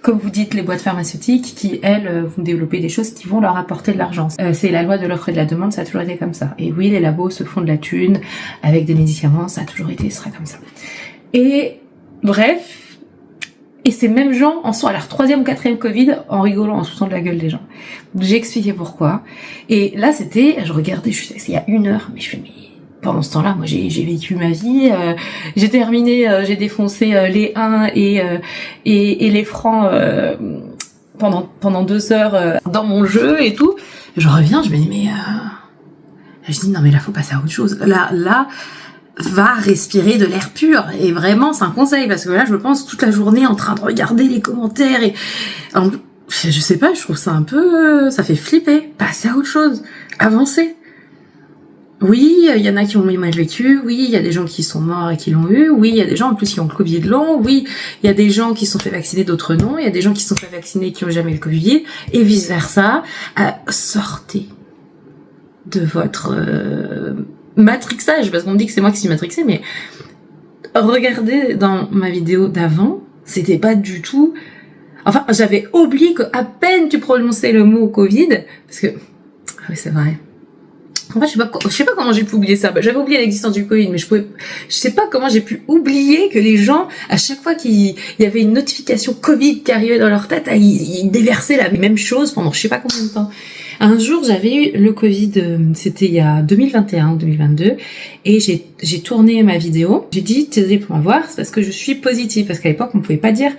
Speaker 2: comme vous dites, les boîtes pharmaceutiques qui, elles, vont développer des choses qui vont leur apporter de l'argent. C'est la loi de l'offre et de la demande, ça a toujours été comme ça. Et oui, les labos se font de la thune avec des médicaments, ça a toujours été, ce sera comme ça. Et bref, Et ces mêmes gens en sont à leur 3e ou 4e Covid en rigolant, en se foutant de la gueule des gens. J'ai expliqué pourquoi. Et là, je regardais, il y a 1 heure, mais je fais, mais pendant ce temps-là, moi, j'ai vécu ma vie, j'ai terminé, j'ai défoncé les 1 et les francs pendant 2 heures dans mon jeu et tout. Je reviens, je me dis, mais je dis, non, mais là, faut passer à autre chose. Là, va respirer de l'air pur. Et vraiment, c'est un conseil, parce que là, je pense toute la journée en train de regarder les commentaires et je sais pas, je trouve ça un peu, ça fait flipper. Passer à autre chose. Avancer. Oui, il y en a qui ont mal vécu. Oui, il y a des gens qui sont morts et qui l'ont eu. Oui, il y a des gens en plus qui ont le Covid long. Oui, il y a des gens qui sont fait vacciner, d'autres non. Il y a des gens qui sont fait vacciner qui ont jamais le Covid. Et vice versa. Sortez de votre matrixage, parce qu'on me dit que c'est moi qui suis matrixée, mais regardez dans ma vidéo d'avant, c'était pas du tout... Enfin, j'avais oublié qu'à peine tu prononçais le mot Covid, parce que... Ah oui, c'est vrai. En fait, je sais pas comment j'ai pu oublier ça. J'avais oublié l'existence du Covid, mais je sais pas comment j'ai pu oublier que les gens, à chaque fois qu'il y avait une notification Covid qui arrivait dans leur tête, ils déversaient la même chose pendant je sais pas combien de temps. Un jour, j'avais eu le Covid, c'était il y a 2021 ou 2022, et j'ai tourné ma vidéo. J'ai dit, désolé pour m'avoir, c'est parce que je suis positive, parce qu'à l'époque, on pouvait pas dire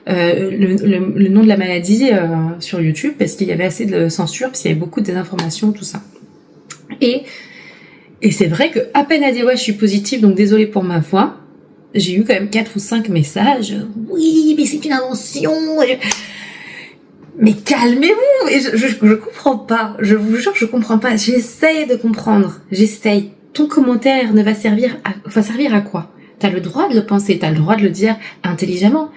Speaker 2: le nom de la maladie sur YouTube, parce qu'il y avait assez de censure, parce qu'il y avait beaucoup de désinformation, tout ça. Et c'est vrai que à peine à dire ouais, je suis positive, donc désolé pour ma voix, j'ai eu quand même 4 ou 5 messages. Oui, mais c'est une invention. Mais calmez-vous. Et je comprends pas. Je vous jure, je comprends pas. J'essaye de comprendre. J'essaye. Ton commentaire va servir à quoi? T'as le droit de le penser, t'as le droit de le dire intelligemment.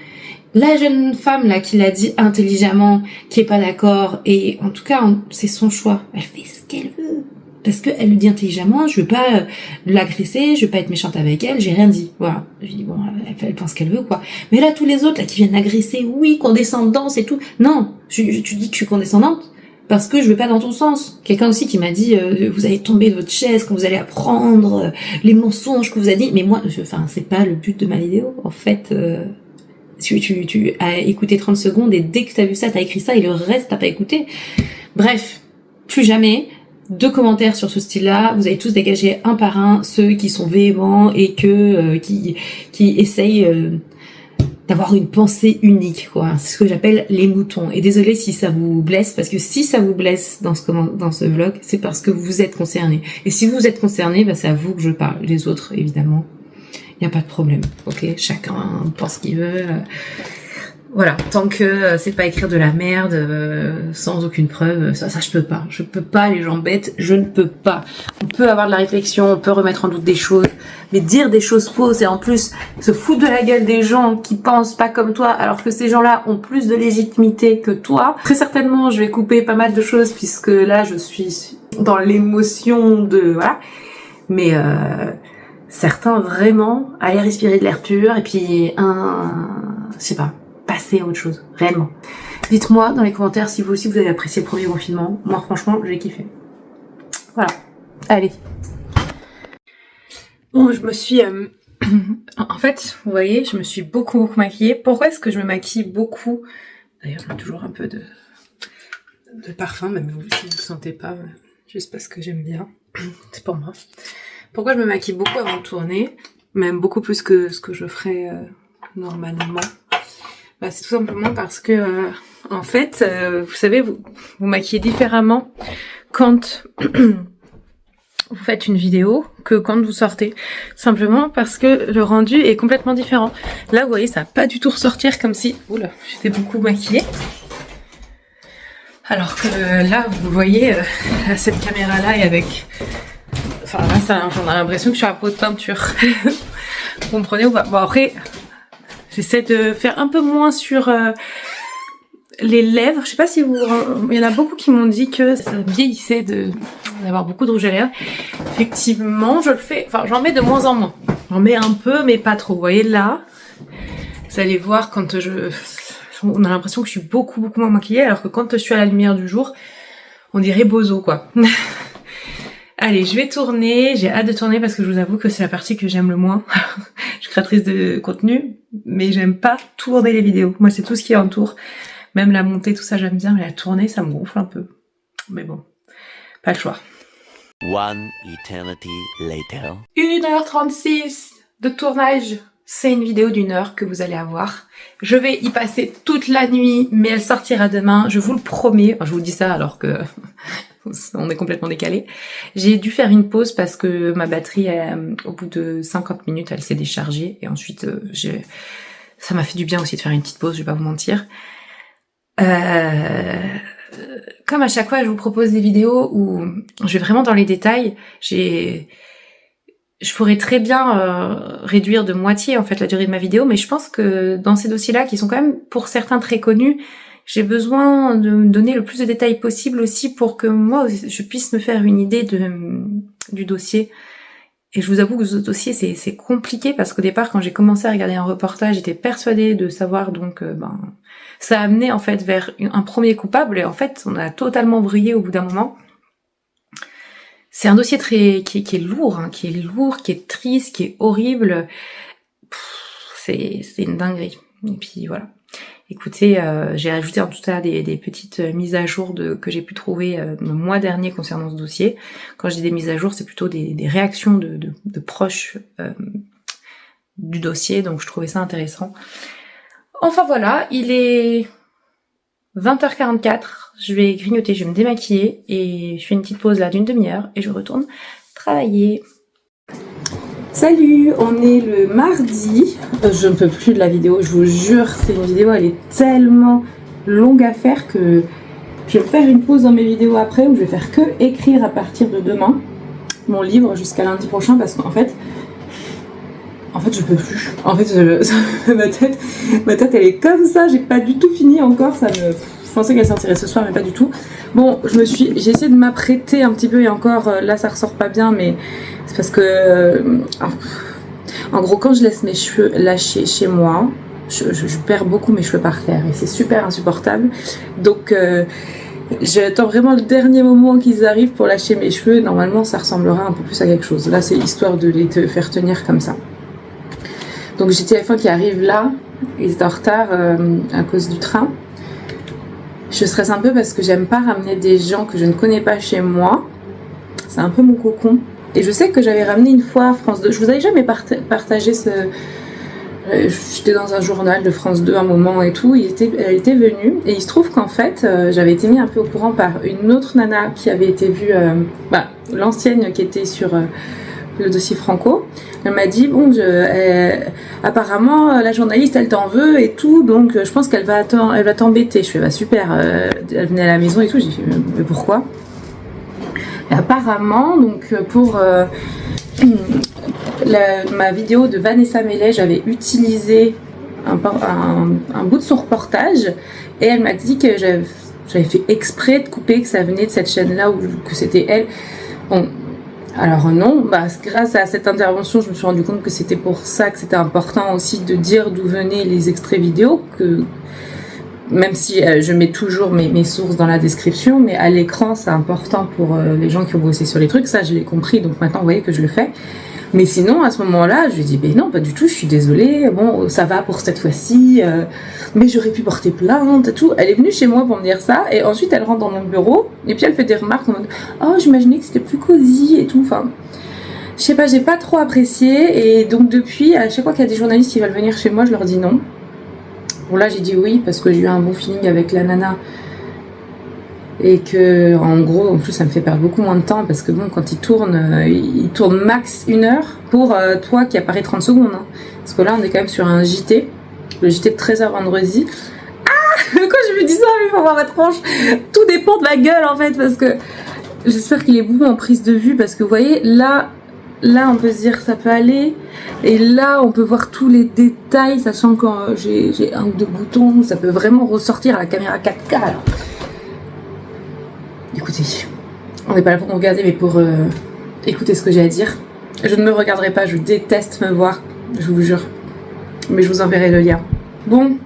Speaker 2: La jeune femme là qui l'a dit intelligemment, qui est pas d'accord, et en tout cas c'est son choix. Elle fait ce qu'elle veut. Parce qu'elle le dit intelligemment, je veux pas l'agresser, je veux pas être méchante avec elle, j'ai rien dit. Voilà. Je dis bon, elle pense qu'elle veut, quoi. Mais là, tous les autres, là, qui viennent agresser, oui, condescendance et tout. Non, tu dis que je suis condescendante parce que je veux pas dans ton sens. Quelqu'un aussi qui m'a dit, vous allez tomber de votre chaise quand vous allez apprendre les mensonges que vous avez dit. Mais moi, c'est pas le but de ma vidéo. En fait, tu as écouté 30 secondes et dès que t'as vu ça, t'as écrit ça et le reste, t'as pas écouté. Bref, plus jamais. 2 commentaires sur ce style-là, vous allez tous dégager un par un ceux qui sont véhéments et qui essayent d'avoir une pensée unique, quoi. C'est ce que j'appelle les moutons. Et désolé si ça vous blesse, parce que si ça vous blesse dans ce vlog, c'est parce que vous êtes concernés. Et si vous êtes concernés, c'est à vous que je parle. Les autres, évidemment, il n'y a pas de problème. Ok, chacun pense ce qu'il veut. Voilà, tant que c'est pas écrire de la merde sans aucune preuve, ça je peux pas, les gens bêtes, je ne peux pas. On peut avoir de la réflexion, on peut remettre en doute des choses, mais dire des choses fausses et en plus se foutre de la gueule des gens qui pensent pas comme toi, alors que ces gens-là ont plus de légitimité que toi. Très certainement, je vais couper pas mal de choses puisque là je suis dans l'émotion de voilà, mais certains vraiment aller respirer de l'air pur et puis je sais pas. Passer à autre chose, réellement. Dites-moi dans les commentaires si vous aussi vous avez apprécié le premier confinement. Moi franchement j'ai kiffé. Voilà, allez. Bon, je me suis... en fait, vous voyez, je me suis beaucoup maquillée. Pourquoi est-ce que je me maquille beaucoup? D'ailleurs, je mets toujours un peu de parfum, même vous si vous ne le sentez pas, juste parce que j'aime bien. C'est pour moi. Pourquoi je me maquille beaucoup avant de tourner? Même beaucoup plus que ce que je ferais normalement. C'est tout simplement parce que, en fait, vous savez, vous maquillez différemment quand vous faites une vidéo que quand vous sortez. Simplement parce que le rendu est complètement différent. Là, vous voyez, ça va pas du tout ressortir comme si... Oula, j'étais beaucoup maquillée. Alors que là, vous voyez, cette caméra-là et avec... Enfin, là, j'en ai l'impression que je suis à pot de peinture. Vous comprenez ou pas? Bon, après... J'essaie de faire un peu moins sur les lèvres. Je sais pas si vous... Il y en a beaucoup qui m'ont dit que ça vieillissait d'avoir beaucoup de rouge à lèvres. Effectivement, je le fais... Enfin, j'en mets de moins en moins. J'en mets un peu, mais pas trop. Vous voyez, là, vous allez voir quand on a l'impression que je suis beaucoup moins maquillée, alors que quand je suis à la lumière du jour, on dirait bozo, quoi. Allez, je vais tourner. J'ai hâte de tourner parce que je vous avoue que c'est la partie que j'aime le moins. Je suis créatrice de contenu, mais j'aime pas tourner les vidéos. Moi, c'est tout ce qui entoure. Même la montée, tout ça, j'aime bien, mais la tournée, ça me gonfle un peu. Mais bon, pas le choix.
Speaker 3: One eternity later.
Speaker 2: 1h36 de tournage. C'est une vidéo d'1 heure que vous allez avoir. Je vais y passer toute la nuit, mais elle sortira demain, je vous le promets. Enfin, je vous dis ça alors que on est complètement décalé. J'ai dû faire une pause parce que ma batterie, au bout de 50 minutes, elle s'est déchargée. Et ensuite, ça m'a fait du bien aussi de faire une petite pause, je vais pas vous mentir. Comme à chaque fois, je vous propose des vidéos où je vais vraiment dans les détails. Je pourrais très bien réduire de moitié en fait la durée de ma vidéo, mais je pense que dans ces dossiers-là, qui sont quand même pour certains très connus, j'ai besoin de me donner le plus de détails possible aussi pour que moi, je puisse me faire une idée du dossier. Et je vous avoue que ce dossier, c'est compliqué parce qu'au départ, quand j'ai commencé à regarder un reportage, j'étais persuadée de savoir, donc ça a amené en fait vers un premier coupable et en fait, on a totalement vrillé au bout d'un moment. C'est un dossier qui est lourd, qui est triste, qui est horrible. C'est une dinguerie. Et puis voilà. Écoutez, j'ai ajouté en tout cas des petites mises à jour que j'ai pu trouver le mois dernier concernant ce dossier. Quand je dis des mises à jour, c'est plutôt des réactions de proches du dossier, donc je trouvais ça intéressant. Enfin voilà, il est 20h44, je vais grignoter, je vais me démaquiller et je fais une petite pause là d'une demi-heure et je retourne travailler. Salut, on est le mardi. Je ne peux plus de la vidéo, je vous jure, c'est une vidéo, elle est tellement longue à faire que je vais faire une pause dans mes vidéos après où je vais faire que écrire à partir de demain mon livre jusqu'à lundi prochain parce qu'en fait je peux plus. En fait, ma tête elle est comme ça, j'ai pas du tout fini encore, je pensais qu'elle sortirait ce soir mais pas du tout. Bon, j'ai essayé de m'apprêter un petit peu et encore là ça ressort pas bien mais c'est parce que en gros quand je laisse mes cheveux lâcher chez moi, je perds beaucoup mes cheveux par terre et c'est super insupportable. Donc j'attends vraiment le dernier moment qu'ils arrivent pour lâcher mes cheveux. Normalement ça ressemblera un peu plus à quelque chose. Là c'est histoire de les faire tenir comme ça. Donc j'ai TF1 qui arrive là, ils étaient en retard à cause du train. Je stresse un peu parce que j'aime pas ramener des gens que je ne connais pas chez moi. C'est un peu mon cocon. Et je sais que j'avais ramené une fois France 2. Je vous avais jamais partagé ce... J'étais dans un journal de France 2 un moment et tout. Elle était venue. Et il se trouve qu'en fait, j'avais été mis un peu au courant par une autre nana qui avait été vue... l'ancienne qui était sur... le dossier Franco, elle m'a dit bon apparemment la journaliste elle t'en veut et tout donc je pense qu'elle va t'embêter. Je fais bah super, elle venait à la maison et tout, j'ai fait mais pourquoi? Et apparemment donc pour ma vidéo de Vanessa Mellet, j'avais utilisé un bout de son reportage et elle m'a dit que j'avais fait exprès de couper, que ça venait de cette chaîne là ou que c'était elle. Bon, alors non, grâce à cette intervention, je me suis rendu compte que c'était pour ça que c'était important aussi de dire d'où venaient les extraits vidéo, que même si je mets toujours mes sources dans la description, mais à l'écran c'est important pour les gens qui ont bossé sur les trucs, ça je l'ai compris, donc maintenant vous voyez que je le fais. Mais sinon à ce moment-là, je lui ai dit ben non, pas du tout, je suis désolée, bon ça va pour cette fois-ci, mais j'aurais pu porter plainte et tout. Elle est venue chez moi pour me dire ça, et ensuite elle rentre dans mon bureau, et puis elle fait des remarques en mode oh j'imaginais que c'était plus cosy et tout, enfin... Je sais pas, j'ai pas trop apprécié, et donc depuis, à chaque fois qu'il y a des journalistes qui veulent venir chez moi, je leur dis non. Bon là j'ai dit oui, parce que j'ai eu un bon feeling avec la nana, et que en gros en plus ça me fait perdre beaucoup moins de temps parce que bon quand il tourne max 1 heure pour toi qui apparaît 30 secondes hein. Parce que là on est quand même sur un JT, le JT de 13h vendredi. Quand je me dis ça, il faut voir ma tronche, tout dépend de la gueule en fait, parce que j'espère qu'il est beaucoup en prise de vue parce que vous voyez là on peut se dire ça peut aller, et là on peut voir tous les détails sachant que j'ai un ou deux boutons, ça peut vraiment ressortir à la caméra 4K alors. Écoutez, on n'est pas là pour me regarder mais pour écouter ce que j'ai à dire. Je ne me regarderai pas, je déteste me voir, je vous jure, mais je vous enverrai le lien. Bon,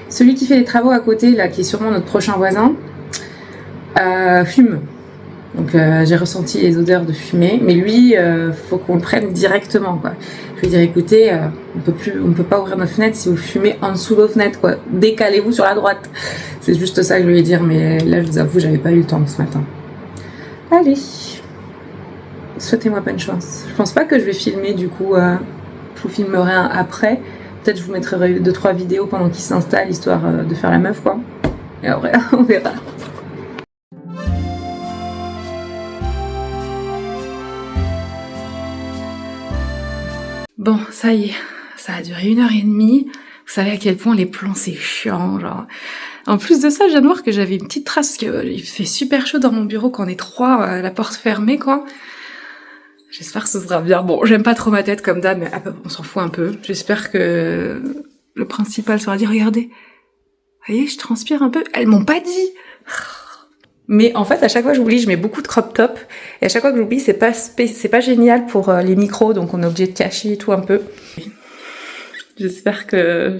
Speaker 2: celui qui fait les travaux à côté là, qui est sûrement notre prochain voisin, fume. Donc j'ai ressenti les odeurs de fumée, mais lui, faut qu'on le prenne directement, quoi. Je lui ai dit, écoutez, on peut pas ouvrir nos fenêtres si vous fumez en dessous de vos fenêtres, quoi. Décalez-vous sur la droite. C'est juste ça que je lui ai dit, mais là, je vous avoue, j'avais pas eu le temps ce matin. Allez, souhaitez-moi bonne chance. Je pense pas que je vais filmer, du coup, je vous filmerai un après. Peut-être je vous mettrai 2-3 vidéos pendant qu'il s'installe, histoire de faire la meuf, quoi. Et après, on verra. Bon, ça y est, ça a duré 1h30. Vous savez à quel point les plans c'est chiant, genre. En plus de ça, je viens de voir que j'avais une petite trace il fait super chaud dans mon bureau quand on est 3, la porte fermée, quoi. J'espère que ce sera bien. Bon, j'aime pas trop ma tête comme d'hab, mais on s'en fout un peu. J'espère que le principal sera dit, regardez, vous voyez, je transpire un peu. Elles m'ont pas dit. Mais en fait, à chaque fois que j'oublie, je mets beaucoup de crop top. Et à chaque fois que j'oublie, c'est pas génial pour les micros, donc on est obligé de cacher et tout un peu. J'espère que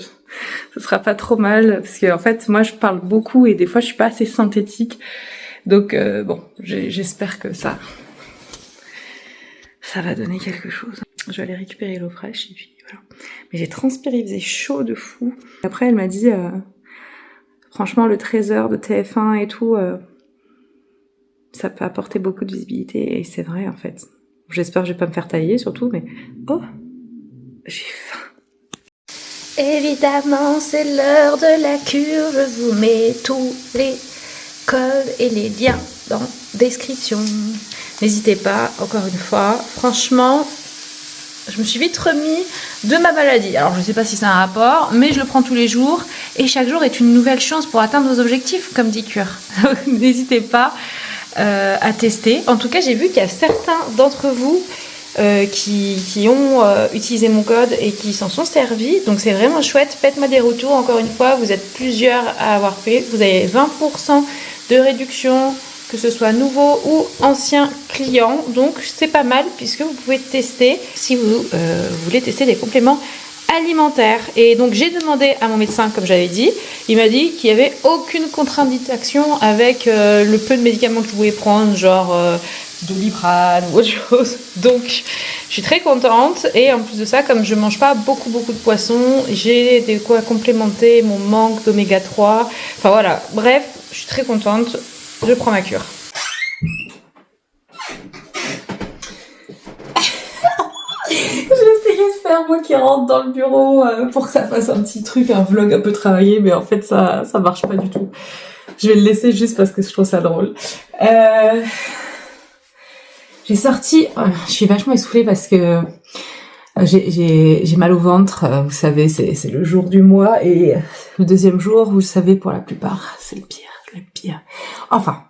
Speaker 2: ce sera pas trop mal, parce que en fait, moi, je parle beaucoup et des fois, je suis pas assez synthétique. Donc bon, j'espère que ça va donner quelque chose. Je vais aller récupérer l'eau fraîche et puis voilà. Mais j'ai transpiré, il faisait chaud de fou. Après, elle m'a dit, franchement, le 13h de TF1 et tout, ça peut apporter beaucoup de visibilité. Et c'est vrai, en fait. J'espère que je vais pas me faire tailler, surtout, mais... Oh, j'ai faim.
Speaker 4: Évidemment, c'est l'heure de la cure. Je vous mets tous les codes et les liens dans description. N'hésitez pas, encore une fois. Franchement, je me suis vite remis de ma maladie. Alors, je ne sais pas si c'est un rapport, mais je le prends tous les jours. Et chaque jour est une nouvelle chance pour atteindre vos objectifs, comme dit Cure. N'hésitez pas à tester. En tout cas, j'ai vu qu'il y a certains d'entre vous qui ont utilisé mon code et qui s'en sont servis. Donc, c'est vraiment chouette. Faites-moi des retours. Encore une fois, vous êtes plusieurs à avoir fait. Vous avez 20% de réduction, que ce soit nouveau ou ancien client. Donc c'est pas mal puisque vous pouvez tester si vous voulez tester des compléments alimentaires. Et donc j'ai demandé à mon médecin, comme j'avais dit, il m'a dit qu'il n'y avait aucune contre-indication avec le peu de médicaments que je pouvais prendre, genre Doliprane ou autre chose. Donc je suis très contente. Et en plus de ça, comme je mange pas beaucoup de poissons, j'ai de quoi complémenter mon manque d'oméga 3. Enfin voilà, bref, je suis très contente. Je prends ma cure.
Speaker 2: J'ai essayé de faire moi qui rentre dans le bureau pour que ça fasse un petit truc, un vlog un peu travaillé, mais en fait ça marche pas du tout. Je vais le laisser juste parce que je trouve ça drôle. J'ai sorti... je suis vachement essoufflée parce que j'ai mal au ventre. Vous savez, c'est le jour du mois et le deuxième jour, vous le savez, pour la plupart, c'est le pire. Enfin,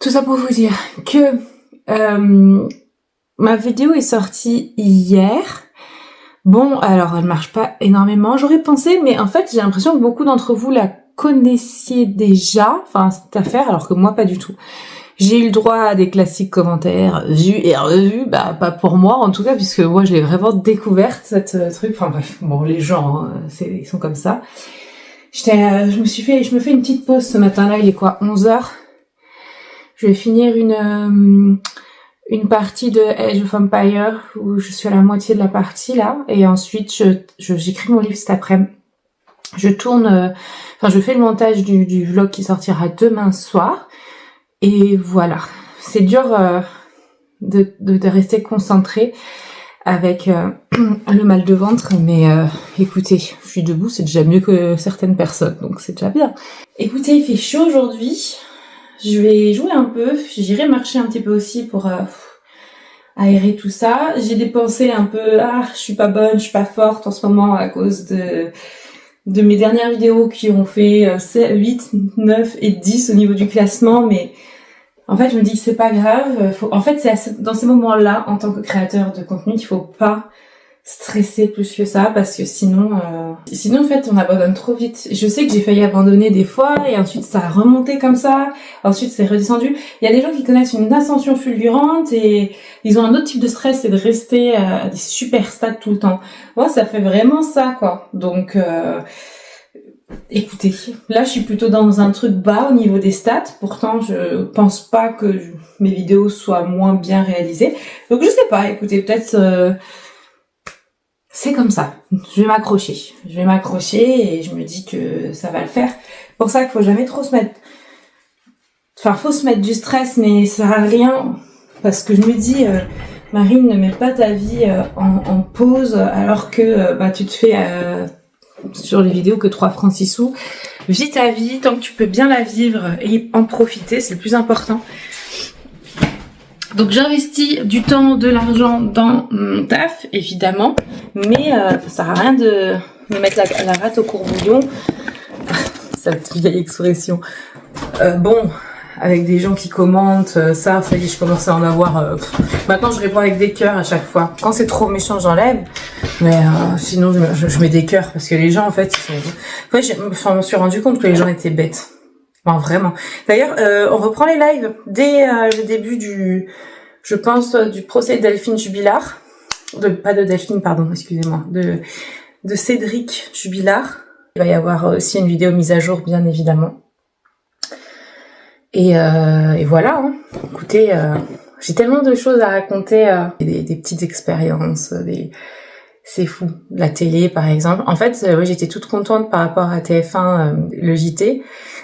Speaker 2: tout ça pour vous dire que ma vidéo est sortie hier. Bon, alors elle marche pas énormément, j'aurais pensé, mais en fait j'ai l'impression que beaucoup d'entre vous la connaissiez déjà, enfin cette affaire, alors que moi pas du tout. J'ai eu le droit à des classiques commentaires vus et revus, bah pas pour moi en tout cas, puisque moi je l'ai vraiment découverte cette truc. Enfin bref, bon les gens, hein, ils sont comme ça. Je me fais une petite pause ce matin-là, il est quoi, 11h. Je vais finir une partie de Age of Empires où je suis à la moitié de la partie là, et ensuite j'écris mon livre cet après-midi. Je fais le montage du vlog qui sortira demain soir, et voilà. C'est dur de rester concentré avec le mal de ventre, mais écoutez, je suis debout, c'est déjà mieux que certaines personnes, donc c'est déjà bien. Écoutez, il fait chaud aujourd'hui, je vais jouer un peu, j'irai marcher un petit peu aussi pour aérer tout ça. J'ai des pensées un peu, je suis pas bonne, je suis pas forte en ce moment à cause de mes dernières vidéos qui ont fait 8, 9 et 10 au niveau du classement, mais en fait, je me dis que c'est pas grave. C'est dans ces moments-là, en tant que créateur de contenu, qu'il faut pas stresser plus que ça, parce que sinon, en fait, on abandonne trop vite. Je sais que j'ai failli abandonner des fois, et ensuite ça a remonté comme ça, ensuite c'est redescendu. Il y a des gens qui connaissent une ascension fulgurante, et ils ont un autre type de stress, c'est de rester à des super stades tout le temps. Moi, ça fait vraiment ça, quoi. Donc, Écoutez, là je suis plutôt dans un truc bas au niveau des stats, pourtant je pense pas que mes vidéos soient moins bien réalisées, donc je sais pas, écoutez, peut-être c'est comme ça, je vais m'accrocher et je me dis que ça va le faire. C'est pour ça qu'il faut jamais trop se mettre, enfin faut se mettre du stress mais ça sert à rien, parce que je me dis Marine, ne mets pas ta vie en pause alors que tu te fais sur les vidéos que 3 francs 6 sous. Vis ta vie tant que tu peux bien la vivre et en profiter, c'est le plus important. Donc j'investis du temps, de l'argent dans mon taf, évidemment, mais ça sert à rien de mettre la rate au courbouillon. Cette vieille expression. Bon, avec des gens qui commentent, ça y est, je commence à en avoir. Maintenant, je réponds avec des cœurs à chaque fois. Quand c'est trop méchant, j'enlève. Mais sinon, je mets des cœurs parce que les gens, en fait, ils sont. Ouais, je me suis rendu compte que les gens étaient bêtes. Enfin, vraiment. D'ailleurs, on reprend les lives dès le début je pense, du procès de Delphine Jubilard. Pas de Delphine, pardon, excusez-moi. De Cédric Jubilard. Il va y avoir aussi une vidéo mise à jour, bien évidemment. Et voilà, hein. Écoutez, j'ai tellement de choses à raconter, des petites expériences, c'est fou. La télé, par exemple. En fait, j'étais toute contente par rapport à TF1, le JT,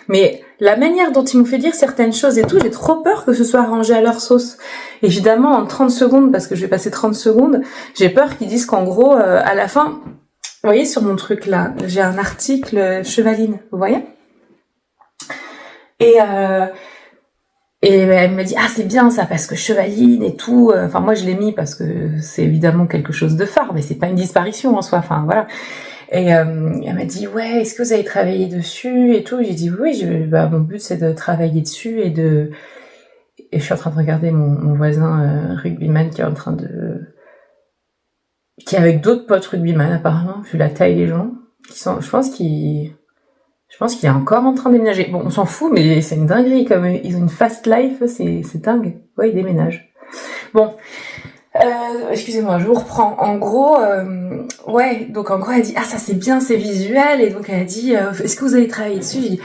Speaker 2: mais la manière dont ils m'ont fait dire certaines choses et tout, j'ai trop peur que ce soit arrangé à leur sauce. Évidemment, en 30 secondes, parce que je vais passer 30 secondes, j'ai peur qu'ils disent qu'en gros, à la fin, vous voyez sur mon truc là, j'ai un article Chevaline, vous voyez ? Et elle m'a dit, ah, c'est bien ça, parce que Chevaline et tout, enfin, moi, je l'ai mis parce que c'est évidemment quelque chose de phare, mais c'est pas une disparition en soi, enfin, voilà. Et elle m'a dit, ouais, est-ce que vous avez travaillé dessus et tout? J'ai dit, oui, mon but, c'est de travailler dessus et je suis en train de regarder mon voisin, rugbyman qui est avec d'autres potes rugbyman, apparemment, vu la taille des gens, je pense qu'il est encore en train de déménager. Bon, on s'en fout, mais c'est une dinguerie, comme ils ont une fast life, c'est dingue. Ouais, ils déménagent. Bon, excusez-moi, je vous reprends. En gros, donc en gros, elle dit, ah, ça c'est bien, c'est visuel, et donc elle a dit, est-ce que vous avez travaillé dessus? J'ai dit,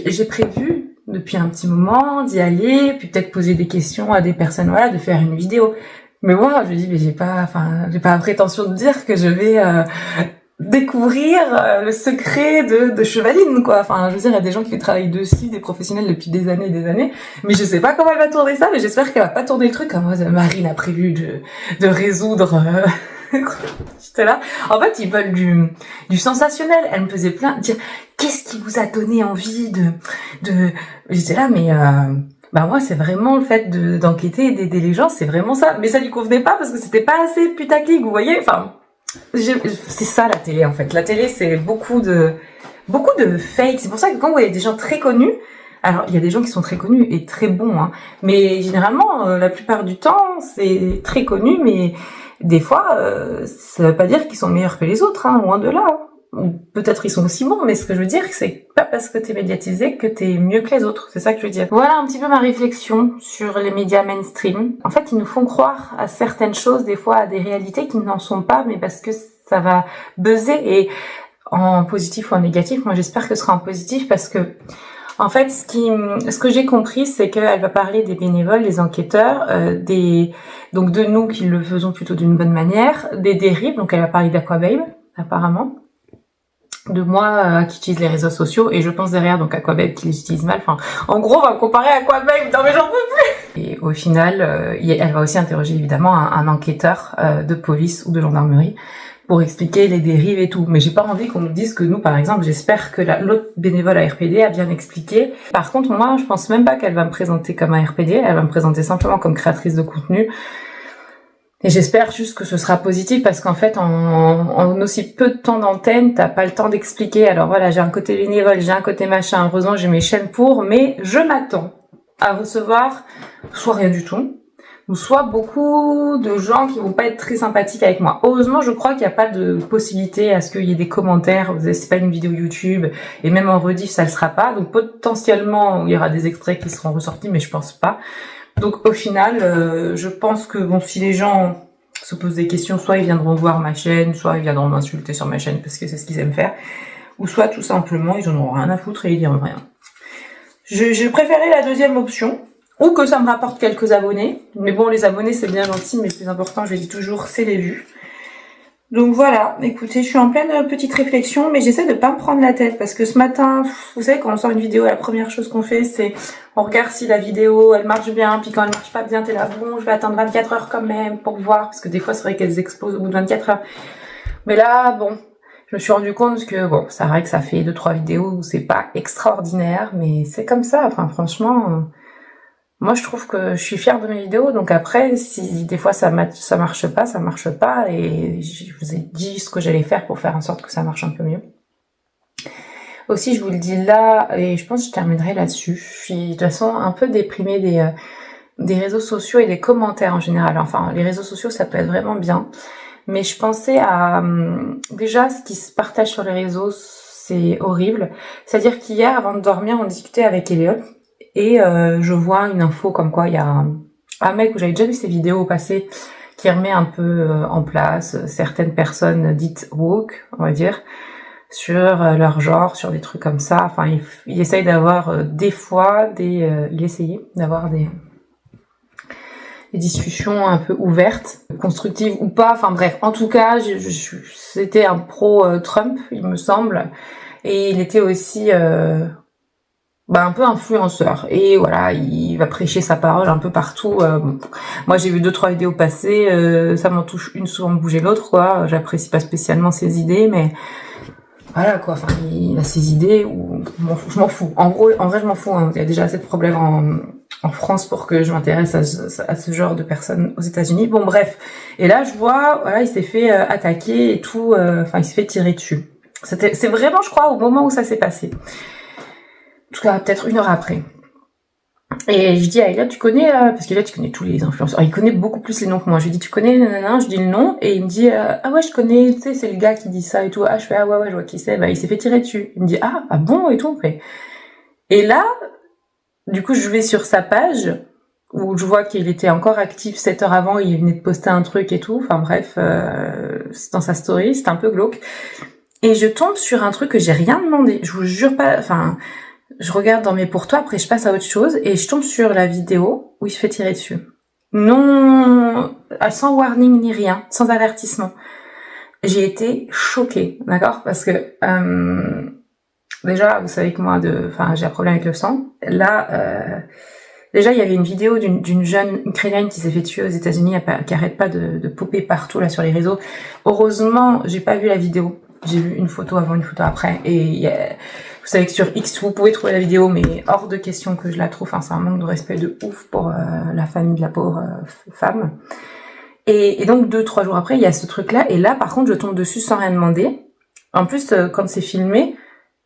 Speaker 2: j'ai prévu depuis un petit moment d'y aller, puis peut-être poser des questions à des personnes, voilà, de faire une vidéo. Mais moi, je dis, mais j'ai pas la prétention de dire que je vais découvrir le secret de Chevaline, quoi. Enfin, je veux dire, il y a des gens qui travaillent dessus, des professionnels depuis des années, mais je sais pas comment elle va tourner ça, mais j'espère qu'elle va pas tourner le truc comme Marine a prévu de résoudre. J'étais là. En fait, ils veulent du sensationnel. Elle me faisait dire, qu'est-ce qui vous a donné envie de... J'étais là, mais moi, c'est vraiment le fait d'enquêter et d'aider les gens, c'est vraiment ça. Mais ça lui convenait pas parce que c'était pas assez putaclic, vous voyez. Enfin, c'est ça la télé en fait. La télé, c'est beaucoup de fake. C'est pour ça que quand vous voyez des gens très connus, alors il y a des gens qui sont très connus et très bons, hein, mais généralement, la plupart du temps, c'est très connu, mais des fois, ça veut pas dire qu'ils sont meilleurs que les autres, hein, loin de là. Ou peut-être ils sont aussi bons, mais ce que je veux dire, c'est pas parce que t'es médiatisé que t'es mieux que les autres. C'est ça que je veux dire. Voilà un petit peu ma réflexion sur les médias mainstream. En fait, ils nous font croire à certaines choses, des fois à des réalités qui n'en sont pas, mais parce que ça va buzzer, et en positif ou en négatif. Moi, j'espère que ce sera en positif parce que, en fait, ce que j'ai compris, c'est qu'elle va parler des bénévoles, des enquêteurs, donc de nous qui le faisons plutôt d'une bonne manière, des dérives. Donc, elle va parler d'Aquababe, apparemment. De moi qui utilise les réseaux sociaux, et je pense derrière donc Aquababe qui les utilise mal. Enfin, en gros, on va me comparer à Aquababe, non mais j'en peux plus. Et au final, elle va aussi interroger évidemment un enquêteur de police ou de gendarmerie pour expliquer les dérives et tout. Mais j'ai pas envie qu'on nous dise que nous, par exemple, j'espère que l'autre bénévole à RPD a bien expliqué. Par contre, moi, je pense même pas qu'elle va me présenter comme un RPD, elle va me présenter simplement comme créatrice de contenu. Et j'espère juste que ce sera positif parce qu'en fait, en aussi peu de temps d'antenne, t'as pas le temps d'expliquer. Alors voilà, j'ai un côté bénévole, j'ai un côté machin. Heureusement, j'ai mes chaînes pour, mais je m'attends à recevoir soit rien du tout, ou soit beaucoup de gens qui vont pas être très sympathiques avec moi. Heureusement, je crois qu'il n'y a pas de possibilité à ce qu'il y ait des commentaires. C'est pas une vidéo YouTube, et même en rediff, ça le sera pas. Donc potentiellement, il y aura des extraits qui seront ressortis, mais je pense pas. Donc au final, je pense que bon, si les gens se posent des questions, soit ils viendront voir ma chaîne, soit ils viendront m'insulter sur ma chaîne parce que c'est ce qu'ils aiment faire. ou soit tout simplement ils en ont rien à foutre et ils diront rien. J'ai préféré la deuxième option, ou que ça me rapporte quelques abonnés, mais bon, les abonnés c'est bien gentil, mais le plus important, je le dis toujours, c'est les vues. Donc voilà, écoutez, je suis en pleine petite réflexion, mais j'essaie de pas me prendre la tête, parce que ce matin, vous savez, quand on sort une vidéo, la première chose qu'on fait, c'est on regarde si la vidéo, elle marche bien, puis quand elle marche pas bien, t'es là, bon, je vais attendre 24 heures quand même pour voir, parce que des fois, c'est vrai qu'elles explosent au bout de 24 heures. Mais là, bon, je me suis rendu compte que, bon, c'est vrai que ça fait 2-3 vidéos où c'est pas extraordinaire, mais c'est comme ça, enfin, franchement... Moi, je trouve que je suis fière de mes vidéos, donc après, si des fois ça marche pas, et je vous ai dit ce que j'allais faire pour faire en sorte que ça marche un peu mieux. Aussi, je vous le dis là, et je pense que je terminerai là-dessus, je suis de toute façon un peu déprimée des réseaux sociaux et des commentaires en général. Enfin, les réseaux sociaux, ça peut être vraiment bien, mais je pensais à... déjà, ce qui se partage sur les réseaux, c'est horrible. C'est-à-dire qu'hier, avant de dormir, on discutait avec Elliot, et je vois une info comme quoi il y a un mec où j'avais déjà vu ses vidéos au passé qui remet un peu en place certaines personnes dites woke, on va dire, sur leur genre, sur des trucs comme ça. Enfin, il essaye d'avoir des fois il essayait d'avoir des discussions un peu ouvertes, constructives ou pas. Enfin bref, en tout cas, c'était un pro Trump, il me semble, et il était aussi un peu influenceur, et voilà, il va prêcher sa parole un peu partout. Moi j'ai vu 2-3 vidéos passer, ça m'en touche une souvent de bouger l'autre, quoi. J'apprécie pas spécialement ses idées, mais voilà quoi, enfin il a ses idées, ou je m'en fous. En vrai je m'en fous, hein. Il y a déjà assez de problèmes en France pour que je m'intéresse à ce genre de personnes aux États-Unis. Bon bref, et là je vois, voilà, il s'est fait attaquer et tout, enfin il s'est fait tirer dessus. C'est vraiment, je crois, au moment où ça s'est passé. En tout cas, peut-être 1 heure après. Et je dis à Elliot, tu connais, parce qu'Elliot, tu connais tous les influenceurs. Il connaît beaucoup plus les noms que moi. Je lui dis, tu connais, nanana, je dis le nom, et il me dit, ah ouais, je connais, tu sais, c'est le gars qui dit ça et tout. Ah, je fais, ah ouais, je vois qui c'est. Bah, il s'est fait tirer dessus. Il me dit, ah bon, et tout, après. Et là, du coup, je vais sur sa page, où je vois qu'il était encore actif 7 heures avant, il venait de poster un truc et tout. Enfin, bref, c'est dans sa story, c'était un peu glauque. Et je tombe sur un truc que j'ai rien demandé. Je vous jure pas, enfin, je regarde dans mes pour toi, après je passe à autre chose, et je tombe sur la vidéo où il se fait tirer dessus. Non, sans warning ni rien, sans avertissement. J'ai été choquée, d'accord? Parce que, déjà, vous savez que moi, j'ai un problème avec le sang. Là, déjà, il y avait une vidéo d'une jeune Ukrainienne qui s'est fait tuer aux États-Unis, qui arrête pas de popper partout, là, sur les réseaux. Heureusement, j'ai pas vu la vidéo. J'ai vu une photo avant, une photo après, et vous savez que sur X, vous pouvez trouver la vidéo, mais hors de question que je la trouve. Enfin, c'est un manque de respect de ouf pour la famille de la pauvre femme. Et donc 2-3 jours après, il y a ce truc-là. Et là, par contre, je tombe dessus sans rien demander. En plus, quand c'est filmé,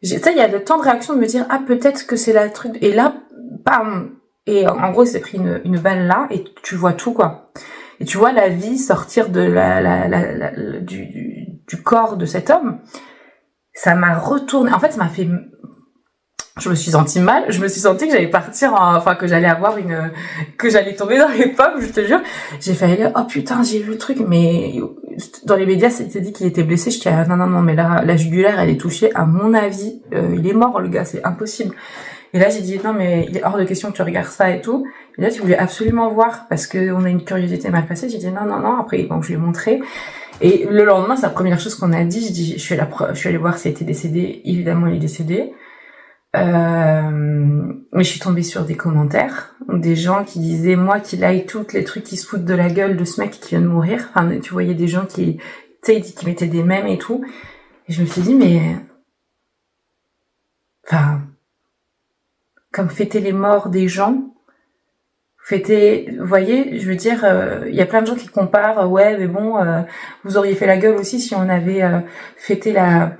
Speaker 2: tu sais, il y a le temps de réaction de me dire, ah, peut-être que c'est la truc. Et là, bam. Et en gros, il s'est pris une balle là, et tu vois tout, quoi. Et tu vois la vie sortir de du corps de cet homme. Ça m'a retourné. En fait, ça m'a fait... Je me suis sentie mal. Je me suis sentie que j'allais partir que j'allais avoir que j'allais tomber dans les pommes, je te jure. J'ai failli oh putain, j'ai vu le truc. Mais dans les médias, c'était dit qu'il était blessé. Je dis, ah, non, mais là, la jugulaire, elle est touchée. À mon avis, il est mort, le gars. C'est impossible. Et là, j'ai dit, non, mais il est hors de question que tu regardes ça et tout. Et là, tu voulais absolument voir parce que on a une curiosité mal passée. J'ai dit, non. Après, bon, je lui ai montré. Et le lendemain, c'est la première chose qu'on a dit. Je dis, je suis allée voir s'il était décédé. Évidemment, il est décédé. Mais je suis tombée sur des commentaires, des gens qui disaient, moi, qui like toutes les trucs qui se foutent de la gueule de ce mec qui vient de mourir. Enfin, tu voyais des gens qui mettaient des mèmes et tout. Et je me suis dit, mais, enfin, comme fêter les morts des gens, vous voyez, je veux dire, il y a plein de gens qui comparent, ouais, mais bon, vous auriez fait la gueule aussi si on avait fêté la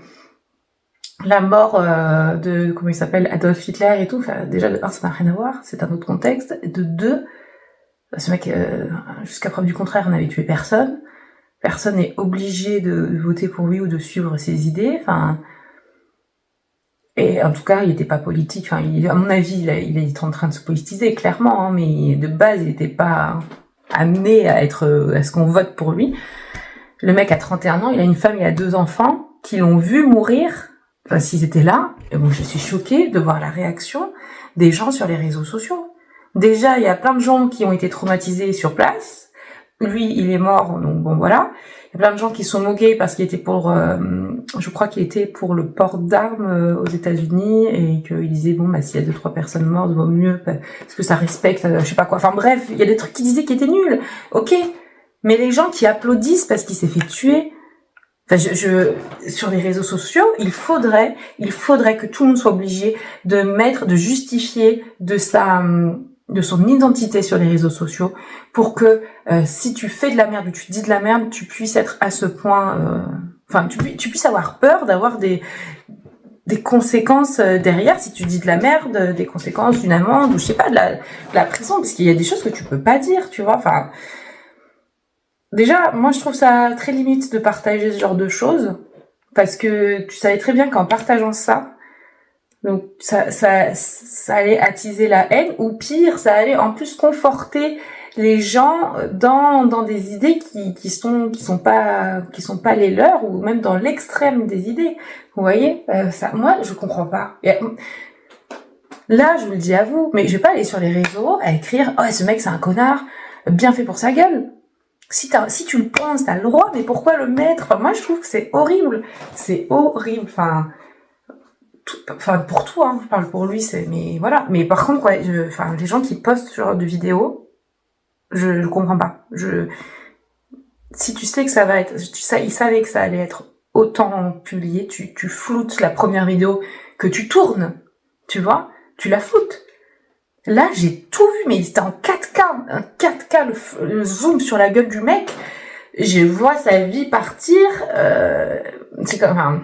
Speaker 2: mort de, comment il s'appelle, Adolf Hitler et tout. Enfin, déjà, de 1, ça n'a rien à voir, c'est un autre contexte. De 2, ce mec, jusqu'à preuve du contraire, n'avait tué personne. Personne n'est obligé de voter pour lui ou de suivre ses idées. Enfin, et en tout cas, il n'était pas politique. Enfin, à mon avis, il est en train de se politiser, clairement, hein, mais de base, il n'était pas amené à ce qu'on vote pour lui. Le mec a 31 ans, il a une femme, il a 2 enfants qui l'ont vu mourir. s'ils étaient là, et bon, je suis choquée de voir la réaction des gens sur les réseaux sociaux. Déjà, il y a plein de gens qui ont été traumatisés sur place. Lui, il est mort, donc bon, voilà. Il y a plein de gens qui sont moqués parce qu'il était je crois qu'il était pour le port d'armes aux États-Unis et qu'il disait bon, bah, s'il y a 2-3 personnes mortes, vaut mieux parce que ça respecte, je sais pas quoi. Enfin bref, il y a des trucs qui disaient qui étaient nuls. Ok. Mais les gens qui applaudissent parce qu'il s'est fait tuer, enfin, sur les réseaux sociaux, il faudrait que tout le monde soit obligé de justifier de son identité sur les réseaux sociaux pour que si tu fais de la merde ou tu dis de la merde, tu puisses être à ce point, enfin tu puisses avoir peur d'avoir des conséquences derrière si tu dis de la merde, des conséquences d'une amende ou je sais pas de la prison, parce qu'il y a des choses que tu peux pas dire, tu vois. Enfin, déjà, moi je trouve ça très limite de partager ce genre de choses parce que tu savais très bien qu'en partageant ça, donc ça allait attiser la haine, ou pire, ça allait en plus conforter les gens dans des idées qui sont pas les leurs, ou même dans l'extrême des idées. Vous voyez, ça, moi je comprends pas. Et là, je vous le dis à vous, mais je vais pas aller sur les réseaux à écrire oh ce mec c'est un connard, bien fait pour sa gueule. Si tu le penses, t'as le droit, mais pourquoi le mettre? Enfin, moi je trouve que c'est horrible, enfin pour tout, hein, je parle pour lui, mais voilà. Mais par contre, ouais, les gens qui postent ce genre de vidéos, je comprends pas. Si tu sais que ça va être, ils savaient que ça allait être autant publié, tu floutes la première vidéo que tu tournes, tu vois, tu la floutes. Là, j'ai tout vu, mais c'était en 4K, un 4K, le zoom sur la gueule du mec, je vois sa vie partir, c'est comme, enfin,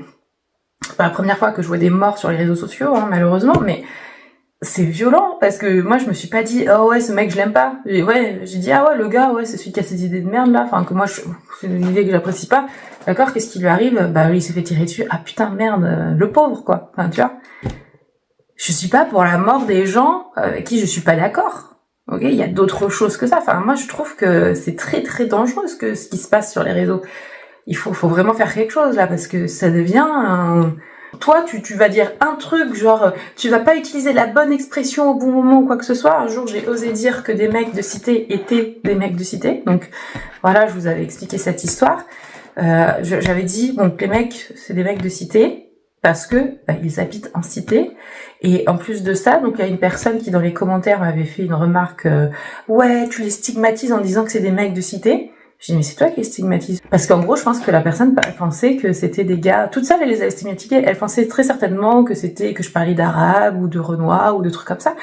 Speaker 2: c'est pas la première fois que je vois des morts sur les réseaux sociaux, hein, malheureusement, mais c'est violent, parce que moi, je me suis pas dit, oh ouais, ce mec, je l'aime pas. J'ai dit, ah ouais, le gars, ouais, c'est celui qui a ces idées de merde, là, enfin, que moi, c'est des idées que j'apprécie pas. D'accord, qu'est-ce qui lui arrive? Bah, il s'est fait tirer dessus. Ah putain, merde, le pauvre, quoi. Enfin, tu vois. Je suis pas pour la mort des gens avec qui je suis pas d'accord. Ok, il y a d'autres choses que ça. Enfin, moi, je trouve que c'est très, très dangereux ce qui se passe sur les réseaux. Il faut vraiment faire quelque chose, là, parce que ça devient Toi, tu vas dire un truc, genre, tu vas pas utiliser la bonne expression au bon moment ou quoi que ce soit. Un jour, j'ai osé dire que des mecs de cité étaient des mecs de cité. Donc, voilà, je vous avais expliqué cette histoire. J'avais dit, bon, les mecs, c'est des mecs de cité, parce que ils habitent en cité. Et en plus de ça, donc il y a une personne qui, dans les commentaires, m'avait fait une remarque, ouais, tu les stigmatises en disant que c'est des mecs de cité. J'ai dit, mais c'est toi qui les stigmatise. Parce qu'en gros, je pense que la personne pensait que c'était des gars, toute seule, elle les avait stigmatisés. Elle pensait très certainement que je parlais d'arabe ou de renois ou de trucs comme ça.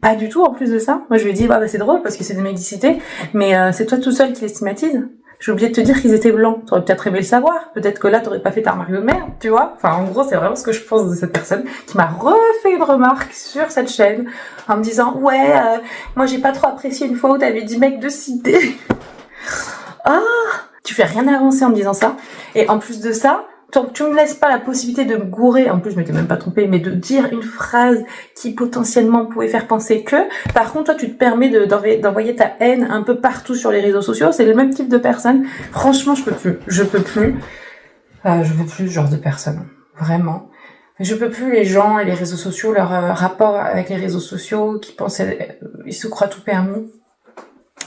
Speaker 2: Pas du tout, en plus de ça. Moi, je lui ai dit, bah, c'est drôle parce que c'est des mecs d'icité, mais c'est toi tout seul qui les stigmatise. J'ai oublié de te dire qu'ils étaient blancs. T'aurais peut-être aimé le savoir. Peut-être que là, t'aurais pas fait ta remarque de merde, tu vois. Enfin, en gros, c'est vraiment ce que je pense de cette personne qui m'a refait une remarque sur cette chaîne en me disant, ouais, moi, j'ai pas trop apprécié une fois où t'avais dit mec de cité. Ah, tu fais rien avancer en me disant ça. Et en plus de ça, tu me laisses pas la possibilité de me gourer, en plus je m'étais même pas trompée, mais de dire une phrase qui potentiellement pouvait faire penser que, par contre toi tu te permets d'envoyer ta haine un peu partout sur les réseaux sociaux, c'est le même type de personne. Franchement, je peux plus je veux plus ce genre de personne, vraiment. Je peux plus les gens et les réseaux sociaux, leur rapport avec les réseaux sociaux, qui pensent, ils se croient tout permis.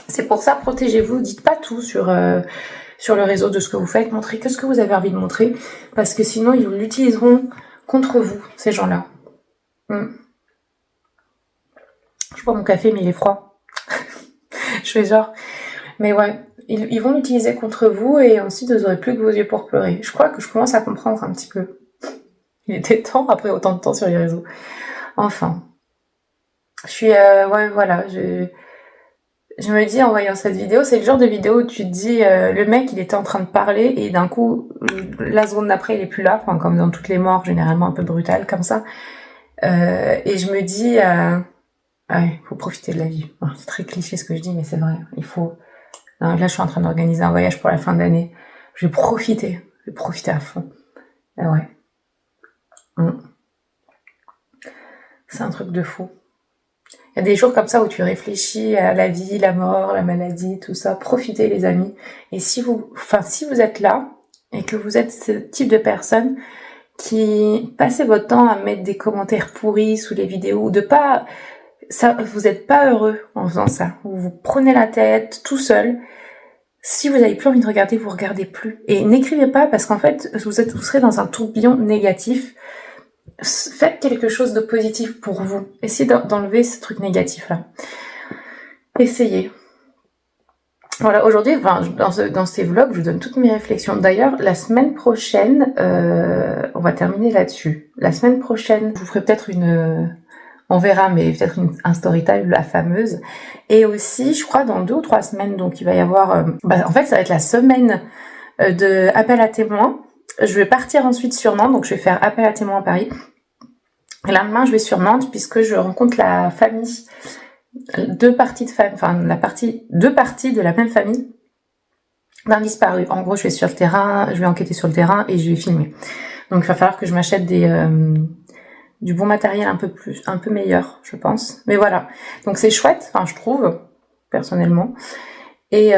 Speaker 2: C'est pour ça, protégez-vous, dites pas tout sur le réseau de ce que vous faites, montrez que ce que vous avez envie de montrer, parce que sinon ils l'utiliseront contre vous, ces gens-là. Je bois mon café, mais il est froid. Je fais genre. Mais ouais, ils vont l'utiliser contre vous, et ensuite vous aurez plus que vos yeux pour pleurer. Je crois que je commence à comprendre un petit peu. Il était temps, après autant de temps sur les réseaux. Enfin. Je suis... ouais, voilà, je me dis en voyant cette vidéo, c'est le genre de vidéo où tu te dis le mec il était en train de parler et d'un coup la seconde d'après il est plus là, enfin, comme dans toutes les morts généralement un peu brutales comme ça, et je me dis ouais, faut profiter de la vie. Bon, c'est très cliché ce que je dis, mais c'est vrai, il faut. Non, là je suis en train d'organiser un voyage pour la fin d'année, je vais profiter à fond. Et ouais, c'est un truc de fou. Il y a des jours comme ça où tu réfléchis à la vie, la mort, la maladie, tout ça. Profitez, les amis. Et si vous êtes là et que vous êtes ce type de personne qui passez votre temps à mettre des commentaires pourris sous les vidéos, de pas, ça, vous êtes pas heureux en faisant ça. Vous vous prenez la tête tout seul. Si vous avez plus envie de regarder, vous regardez plus. Et n'écrivez pas parce qu'en fait, vous serez dans un tourbillon négatif. Faites quelque chose de positif pour vous. Essayez d'enlever ce truc négatif-là. Essayez. Voilà, aujourd'hui, dans ces vlogs, je vous donne toutes mes réflexions. D'ailleurs, la semaine prochaine, on va terminer là-dessus. La semaine prochaine, je vous ferai peut-être on verra, mais peut-être un story time, la fameuse. Et aussi, je crois, dans 2 ou 3 semaines, donc il va y avoir... en fait, ça va être la semaine de appel à témoins. Je vais partir ensuite sur Nantes, donc je vais faire appel à témoins à Paris. Et le lendemain, je vais sur Nantes, puisque je rencontre la famille... deux parties de la même famille d'un disparu. En gros, je vais sur le terrain, je vais enquêter sur le terrain et je vais filmer. Donc, il va falloir que je m'achète du bon matériel un peu meilleur, je pense. Mais voilà. Donc, c'est chouette, je trouve, personnellement. Et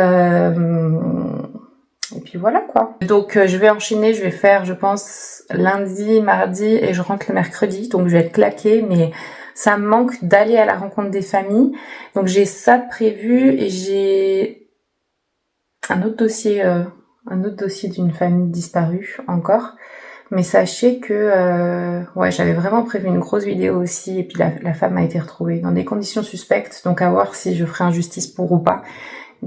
Speaker 2: puis voilà, quoi. Donc, je vais enchaîner, je vais faire, je pense, lundi, mardi et je rentre le mercredi. Donc, je vais être claquée, mais ça me manque d'aller à la rencontre des familles. Donc j'ai ça de prévu et j'ai un autre dossier d'une famille disparue encore. Mais sachez que j'avais vraiment prévu une grosse vidéo aussi et puis la femme a été retrouvée dans des conditions suspectes. Donc à voir si je ferai injustice pour ou pas.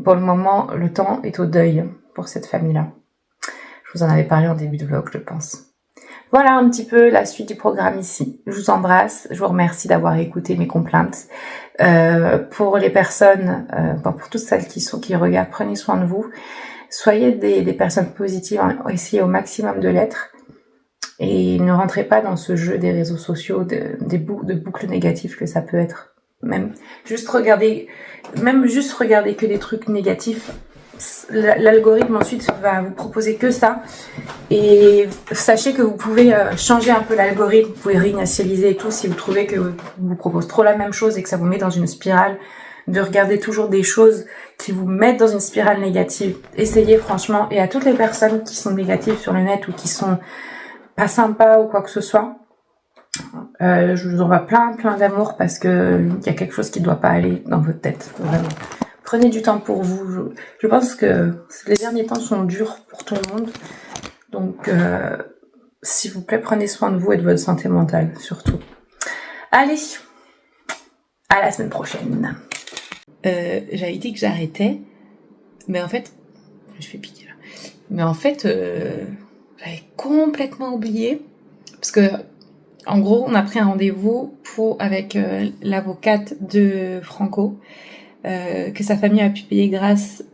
Speaker 2: Pour le moment, le temps est au deuil pour cette famille-là. Je vous en avais parlé en début de vlog, je pense. Voilà un petit peu la suite du programme ici. Je vous embrasse, je vous remercie d'avoir écouté mes complaintes. Pour les personnes, pour toutes celles qui regardent, prenez soin de vous. Soyez des personnes positives, essayez au maximum de l'être. Et ne rentrez pas dans ce jeu des réseaux sociaux, de boucles négatives que ça peut être. Même juste regarder que des trucs négatifs. L'algorithme ensuite va vous proposer que ça et sachez que vous pouvez changer un peu l'algorithme, vous pouvez réinitialiser et tout si vous trouvez que vous propose trop la même chose et que ça vous met dans une spirale de regarder toujours des choses qui vous mettent dans une spirale négative. Essayez franchement, et à toutes les personnes qui sont négatives sur le net ou qui sont pas ou quoi que ce soit, je vous envoie plein d'amour parce que il y a quelque chose qui doit pas aller dans votre tête, vraiment. Prenez du temps pour vous. Je pense que les derniers temps sont durs pour tout le monde. Donc, s'il vous plaît, prenez soin de vous et de votre santé mentale, surtout. Allez, à la semaine prochaine.
Speaker 1: J'avais dit que j'arrêtais, mais en fait, je fais pitié là. Mais en fait, j'avais complètement oublié, parce que, en gros, on a pris un rendez-vous avec l'avocate de Franco, que sa famille a pu payer grâce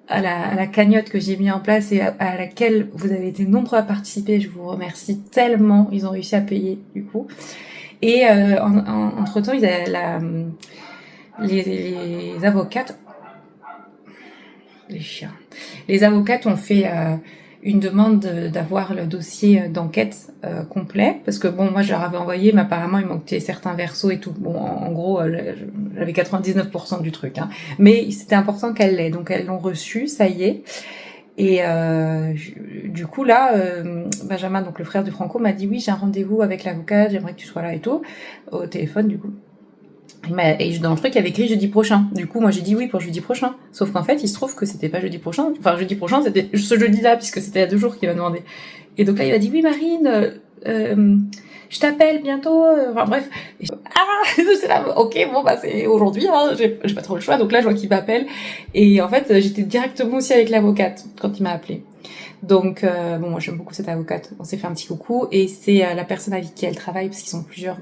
Speaker 1: à la cagnotte que j'ai mis en place et à laquelle vous avez été nombreux à participer. Je vous remercie tellement. Ils ont réussi à payer, du coup. Et entre-temps, les avocates... Les chiens. Les avocates ont fait une demande d'avoir le dossier d'enquête complet, parce que bon, moi je leur avais envoyé, mais apparemment il manquait certains versos et tout. Bon, en gros, j'avais 99% du truc, hein. Mais c'était important qu'elles l'aient, donc elles l'ont reçu, ça y est. Et du coup là, Benjamin, donc le frère de Franco, m'a dit oui, j'ai un rendez-vous avec l'avocate, j'aimerais que tu sois là et tout, au téléphone du coup. Et dans le truc, il y avait écrit jeudi prochain. Du coup, moi, j'ai dit oui pour jeudi prochain. Sauf qu'en fait, il se trouve que c'était pas jeudi prochain. Enfin, jeudi prochain, c'était ce jeudi-là, puisque c'était il y a 2 jours qu'il m'a demandé. Et donc là, il a dit oui, Marine, je t'appelle bientôt. Enfin, bref. C'est là, ok, bon, bah, c'est aujourd'hui, hein, j'ai pas trop le choix. Donc là, je vois qu'il m'appelle. Et en fait, j'étais directement aussi avec l'avocate quand il m'a appelé. Donc, bon, moi, j'aime beaucoup cette avocate. On s'est fait un petit coucou. Et c'est la personne avec qui elle travaille, parce qu'ils sont plusieurs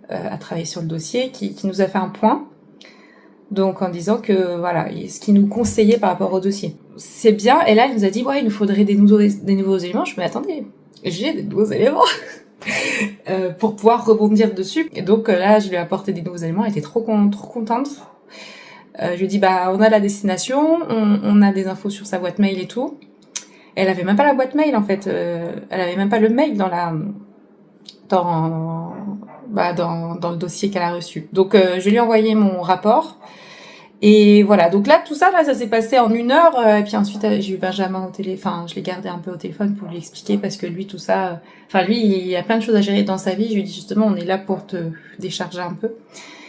Speaker 1: à travailler sur le dossier, qui nous a fait un point, donc en disant que voilà, ce qu'il nous conseillait par rapport au dossier. C'est bien, et là elle nous a dit ouais, il nous faudrait des nouveaux éléments. Je me dis attendez, j'ai des nouveaux éléments pour pouvoir rebondir dessus. Et donc là je lui ai apporté des nouveaux éléments, elle était trop contente. Je lui ai dit bah on a la destination, on a des infos sur sa boîte mail et tout. Elle avait même pas la boîte mail en fait, elle avait même pas le mail dans le dossier qu'elle a reçu. Donc je lui ai envoyé mon rapport
Speaker 2: Et voilà, donc là, tout ça, là, ça s'est passé en 1 heure. Et puis ensuite, j'ai eu Benjamin au téléphone. Enfin, je l'ai gardé un peu au téléphone pour lui expliquer parce que lui, tout ça... Enfin, lui, il a plein de choses à gérer dans sa vie. Je lui dis justement, on est là pour te décharger un peu.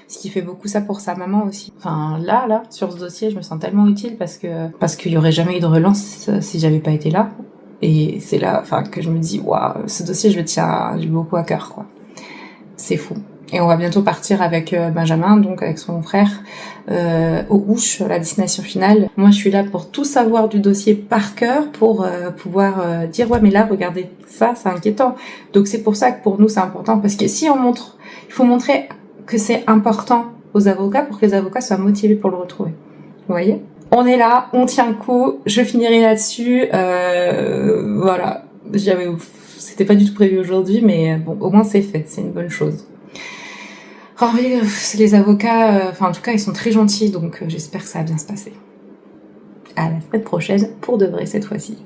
Speaker 2: Ce qui fait beaucoup ça pour sa maman aussi. Enfin, là, sur ce dossier, je me sens tellement utile parce qu'il y aurait jamais eu de relance si j'avais pas été là. Et c'est là, enfin, que je me dis, waouh, ce dossier, je le tiens, j'ai beaucoup à cœur, quoi. C'est fou. Et on va bientôt partir avec Benjamin, donc avec son frère, au Ouche, la destination finale. Moi, je suis là pour tout savoir du dossier par cœur, pour pouvoir dire, ouais, mais là, regardez ça, c'est inquiétant. Donc c'est pour ça que pour nous, c'est important, parce que si on montre, il faut montrer que c'est important aux avocats pour que les avocats soient motivés pour le retrouver. Vous voyez ? On est là, on tient le coup, je finirai là-dessus, voilà. C'était pas du tout prévu aujourd'hui, mais bon, au moins c'est fait, c'est une bonne chose. Oh oui, les avocats, en tout cas, ils sont très gentils, donc j'espère que ça va bien se passer. À la semaine prochaine, pour de vrai cette fois-ci.